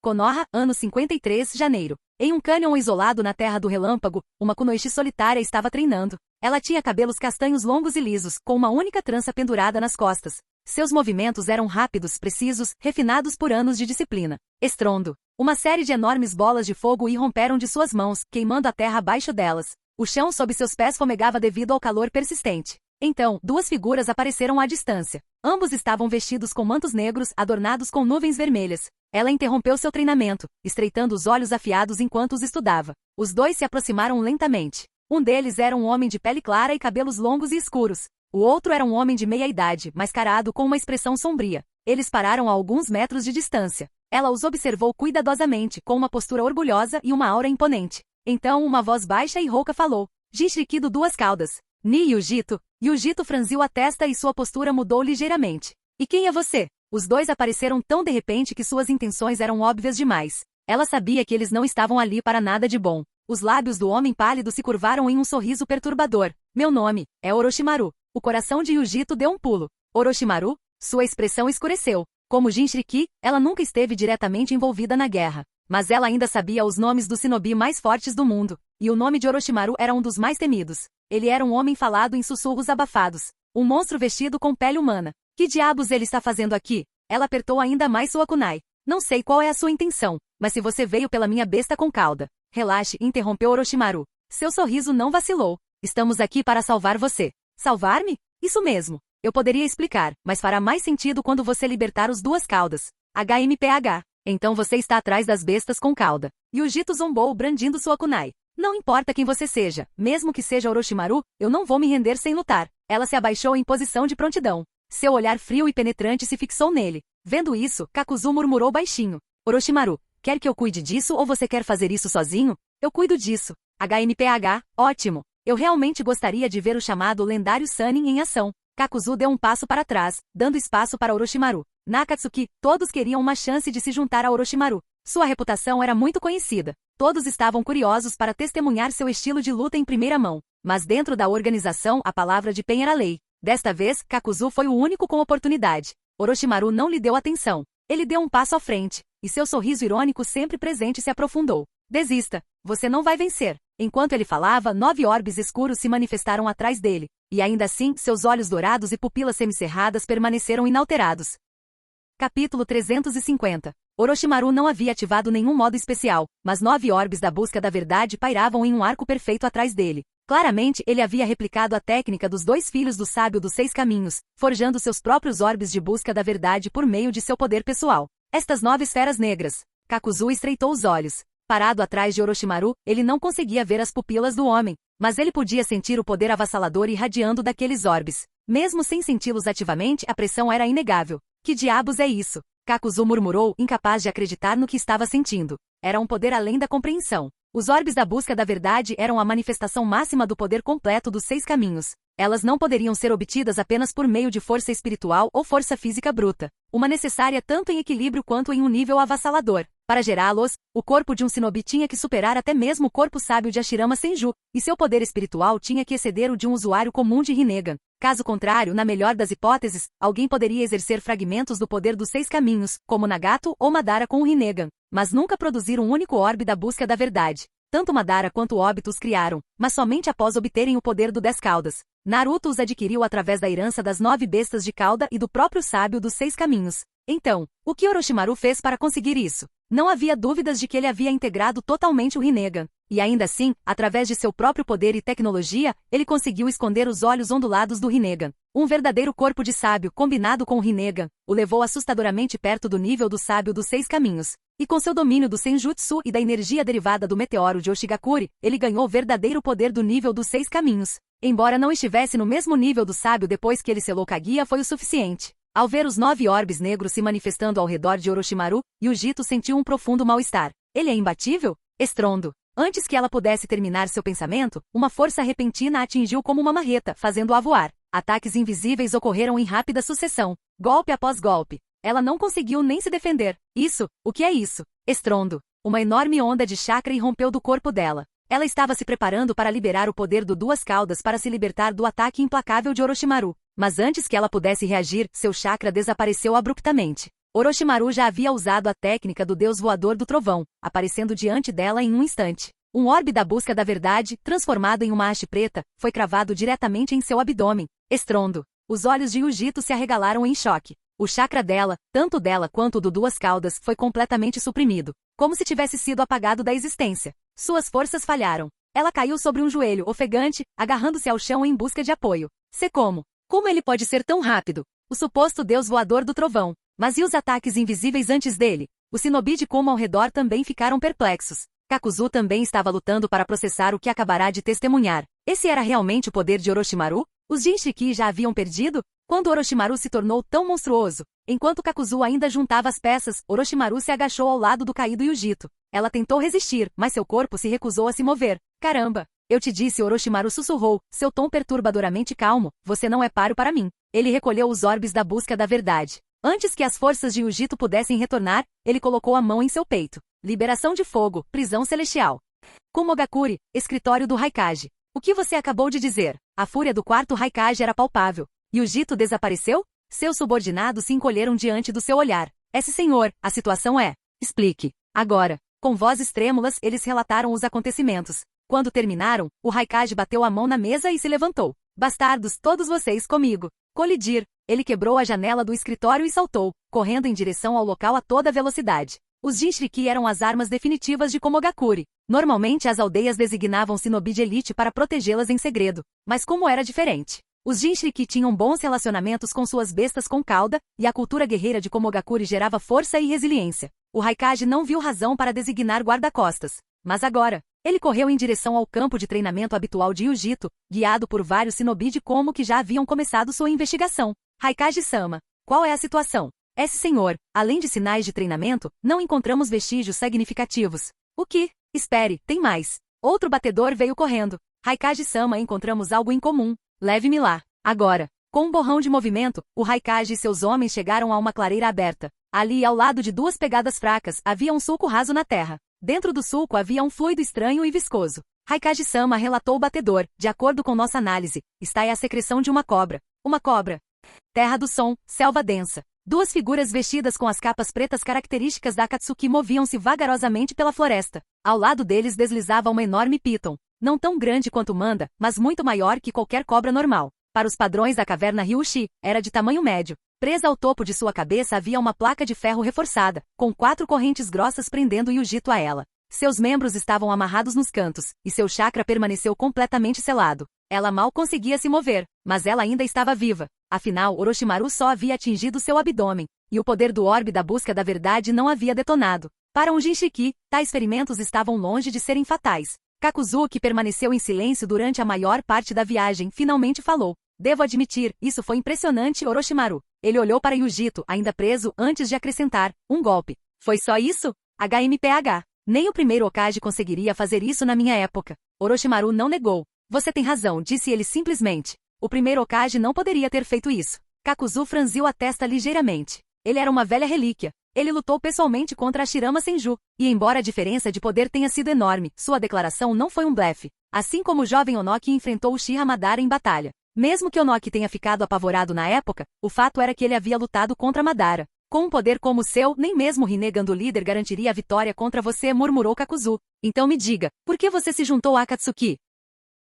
Konoha, ano 53, janeiro. Em um cânion isolado na Terra do Relâmpago, uma kunoichi solitária estava treinando. Ela tinha cabelos castanhos longos e lisos, com uma única trança pendurada nas costas. Seus movimentos eram rápidos, precisos, refinados por anos de disciplina. Estrondo. Uma série de enormes bolas de fogo irromperam de suas mãos, queimando a terra abaixo delas. O chão sob seus pés fumegava devido ao calor persistente. Então, 2 figuras apareceram à distância. Ambos estavam vestidos com mantos negros, adornados com nuvens vermelhas. Ela interrompeu seu treinamento, estreitando os olhos afiados enquanto os estudava. Os 2 se aproximaram lentamente. Um deles era um homem de pele clara e cabelos longos e escuros. O outro era um homem de meia-idade, mascarado com uma expressão sombria. Eles pararam a alguns metros de distância. Ela os observou cuidadosamente, com uma postura orgulhosa e uma aura imponente. Então uma voz baixa e rouca falou. Jinchuriki do 2 caudas. Ni Yujito. Yujito franziu a testa e sua postura mudou ligeiramente. E quem é você? Os 2 apareceram tão de repente que suas intenções eram óbvias demais. Ela sabia que eles não estavam ali para nada de bom. Os lábios do homem pálido se curvaram em um sorriso perturbador. Meu nome é Orochimaru. O coração de Yujito deu um pulo. Orochimaru? Sua expressão escureceu. Como Jinchuriki, ela nunca esteve diretamente envolvida na guerra. Mas ela ainda sabia os nomes dos shinobi mais fortes do mundo. E o nome de Orochimaru era um dos mais temidos. Ele era um homem falado em sussurros abafados. Um monstro vestido com pele humana. Que diabos ele está fazendo aqui? Ela apertou ainda mais sua kunai. Não sei qual é a sua intenção, mas se você veio pela minha besta com cauda. Relaxe, interrompeu Orochimaru. Seu sorriso não vacilou. Estamos aqui para salvar você. Salvar-me? Isso mesmo. Eu poderia explicar, mas fará mais sentido quando você libertar os duas caudas. HMPH. Então você está atrás das bestas com cauda. Yujito zombou brandindo sua kunai. Não importa quem você seja, mesmo que seja Orochimaru, eu não vou me render sem lutar. Ela se abaixou em posição de prontidão. Seu olhar frio e penetrante se fixou nele. Vendo isso, Kakuzu murmurou baixinho. Orochimaru, quer que eu cuide disso ou você quer fazer isso sozinho? Eu cuido disso. HMPH, ótimo. Eu realmente gostaria de ver o chamado lendário Sannin em ação. Kakuzu deu um passo para trás, dando espaço para Orochimaru. Nakatsuki, todos queriam uma chance de se juntar a Orochimaru. Sua reputação era muito conhecida. Todos estavam curiosos para testemunhar seu estilo de luta em primeira mão. Mas dentro da organização, a palavra de Pen era lei. Desta vez, Kakuzu foi o único com oportunidade. Orochimaru não lhe deu atenção. Ele deu um passo à frente, e seu sorriso irônico sempre presente se aprofundou. Desista. Você não vai vencer. Enquanto ele falava, 9 orbes escuros se manifestaram atrás dele. E ainda assim, seus olhos dourados e pupilas semicerradas permaneceram inalterados. Capítulo 350. Orochimaru não havia ativado nenhum modo especial, mas 9 orbes da busca da verdade pairavam em um arco perfeito atrás dele. Claramente, ele havia replicado a técnica dos 2 filhos do sábio dos 6 caminhos, forjando seus próprios orbes de busca da verdade por meio de seu poder pessoal. Estas 9 esferas negras. Kakuzu estreitou os olhos. Parado atrás de Orochimaru, ele não conseguia ver as pupilas do homem, mas ele podia sentir o poder avassalador irradiando daqueles orbes. Mesmo sem senti-los ativamente, a pressão era inegável. Que diabos é isso? Kakuzu murmurou, incapaz de acreditar no que estava sentindo. Era um poder além da compreensão. Os orbes da busca da verdade eram a manifestação máxima do poder completo dos 6 caminhos. Elas não poderiam ser obtidas apenas por meio de força espiritual ou força física bruta. Uma necessária tanto em equilíbrio quanto em um nível avassalador. Para gerá-los, o corpo de um shinobi tinha que superar até mesmo o corpo sábio de Hashirama Senju, e seu poder espiritual tinha que exceder o de um usuário comum de Rinnegan. Caso contrário, na melhor das hipóteses, alguém poderia exercer fragmentos do poder dos 6 caminhos, como Nagato ou Madara com o Rinnegan, mas nunca produzir um único orbe da busca da verdade. Tanto Madara quanto Obito os criaram, mas somente após obterem o poder do 10 caudas. Naruto os adquiriu através da herança das 9 bestas de cauda e do próprio sábio dos 6 caminhos. Então, o que Orochimaru fez para conseguir isso? Não havia dúvidas de que ele havia integrado totalmente o Rinnegan. E ainda assim, através de seu próprio poder e tecnologia, ele conseguiu esconder os olhos ondulados do Rinnegan. Um verdadeiro corpo de sábio combinado com o Rinnegan o levou assustadoramente perto do nível do sábio dos 6 caminhos. E com seu domínio do Senjutsu e da energia derivada do meteoro de Oshigakure, ele ganhou o verdadeiro poder do nível dos 6 caminhos. Embora não estivesse no mesmo nível do sábio depois que ele selou Kaguya, foi o suficiente. Ao ver os 9 orbes negros se manifestando ao redor de Orochimaru, Yujito sentiu um profundo mal-estar. Ele é imbatível? Estrondo. Antes que ela pudesse terminar seu pensamento, uma força repentina a atingiu como uma marreta, fazendo-a voar. Ataques invisíveis ocorreram em rápida sucessão, golpe após golpe. Ela não conseguiu nem se defender. Isso, o que é isso? Estrondo. Uma enorme onda de chakra irrompeu do corpo dela. Ela estava se preparando para liberar o poder do 2 caudas para se libertar do ataque implacável de Orochimaru. Mas antes que ela pudesse reagir, seu chakra desapareceu abruptamente. Orochimaru já havia usado a técnica do deus voador do trovão, aparecendo diante dela em um instante. Um orbe da busca da verdade, transformado em uma haste preta, foi cravado diretamente em seu abdômen. Estrondo. Os olhos de Yujito se arregalaram em choque. O chakra dela, tanto dela quanto o do 2 caudas, foi completamente suprimido, como se tivesse sido apagado da existência. Suas forças falharam. Ela caiu sobre um joelho, ofegante, agarrando-se ao chão em busca de apoio. Como ele pode ser tão rápido? O suposto deus voador do trovão. Mas e os ataques invisíveis antes dele? Os shinobi de Kuma ao redor também ficaram perplexos. Kakuzu também estava lutando para processar o que acabará de testemunhar. Esse era realmente o poder de Orochimaru? Os Jinchuriki já haviam perdido? Quando Orochimaru se tornou tão monstruoso? Enquanto Kakuzu ainda juntava as peças, Orochimaru se agachou ao lado do caído Yujito. Ela tentou resistir, mas seu corpo se recusou a se mover. Caramba! Eu te disse, Orochimaru sussurrou, seu tom perturbadoramente calmo, você não é páreo para mim. Ele recolheu os orbes da busca da verdade. Antes que as forças de Yujito pudessem retornar, ele colocou a mão em seu peito. Liberação de fogo, prisão celestial. Kumogakure, escritório do Raikage. O que você acabou de dizer? A fúria do quarto Raikage era palpável. Yujito desapareceu? Seus subordinados se encolheram diante do seu olhar. Esse senhor, a situação é... Explique. Agora. Com vozes trêmulas, eles relataram os acontecimentos. Quando terminaram, o Raikage bateu a mão na mesa e se levantou. Bastardos, todos vocês comigo. Colidir. Ele quebrou a janela do escritório e saltou, correndo em direção ao local a toda velocidade. Os Jinchuriki eram as armas definitivas de Komogakure. Normalmente as aldeias designavam shinobi de elite para protegê-las em segredo. Mas como era diferente? Os Jinchuriki tinham bons relacionamentos com suas bestas com cauda, e a cultura guerreira de Komogakure gerava força e resiliência. O Raikage não viu razão para designar guarda-costas. Mas agora, ele correu em direção ao campo de treinamento habitual de Yujito, guiado por vários shinobi de Komo que já haviam começado sua investigação. Raikage-sama, qual é a situação? Esse senhor, além de sinais de treinamento, não encontramos vestígios significativos. O que? Espere, tem mais. Outro batedor veio correndo. Raikage-sama, encontramos algo em comum. Leve-me lá. Agora. Com um borrão de movimento, o Raikage e seus homens chegaram a uma clareira aberta. Ali, ao lado de duas pegadas fracas, havia um sulco raso na terra. Dentro do sulco havia um fluido estranho e viscoso. Raikage-sama, relatou o batedor. De acordo com nossa análise, está aí a secreção de uma cobra. Uma cobra. Terra do som, selva densa. Duas figuras vestidas com as capas pretas características da Akatsuki moviam-se vagarosamente pela floresta. Ao lado deles deslizava uma enorme piton. Não tão grande quanto Manda, mas muito maior que qualquer cobra normal. Para os padrões da caverna Ryushi, era de tamanho médio. Presa ao topo de sua cabeça havia uma placa de ferro reforçada, com 4 correntes grossas prendendo Yujito a ela. Seus membros estavam amarrados nos cantos, e seu chakra permaneceu completamente selado. Ela mal conseguia se mover, mas ela ainda estava viva. Afinal, Orochimaru só havia atingido seu abdômen, e o poder do orbe da busca da verdade não havia detonado. Para um Jinchuriki, tais ferimentos estavam longe de serem fatais. Kakuzu, que permaneceu em silêncio durante a maior parte da viagem, finalmente falou. Devo admitir, isso foi impressionante, Orochimaru. Ele olhou para Yujito, ainda preso, antes de acrescentar, um golpe. Foi só isso? HMPH. Nem o primeiro Hokage conseguiria fazer isso na minha época. Orochimaru não negou. Você tem razão, disse ele simplesmente. O primeiro Hokage não poderia ter feito isso. Kakuzu franziu a testa ligeiramente. Ele era uma velha relíquia. Ele lutou pessoalmente contra a Shirama Senju, e embora a diferença de poder tenha sido enorme, sua declaração não foi um blefe. Assim como o jovem Onoki enfrentou o Uchiha Madara em batalha. Mesmo que Onoki tenha ficado apavorado na época, o fato era que ele havia lutado contra Madara. Com um poder como o seu, nem mesmo Rinnegan do líder garantiria a vitória contra você, murmurou Kakuzu. Então me diga, por que você se juntou a Akatsuki?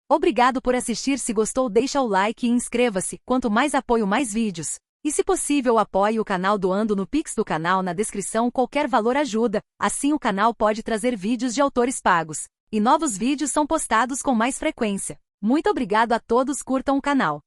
Obrigado por assistir, se gostou deixa o like e inscreva-se, quanto mais apoio mais vídeos. E se possível apoie o canal doando no Pix do canal na descrição, qualquer valor ajuda, assim o canal pode trazer vídeos de autores pagos. E novos vídeos são postados com mais frequência. Muito obrigado a todos, curtam o canal.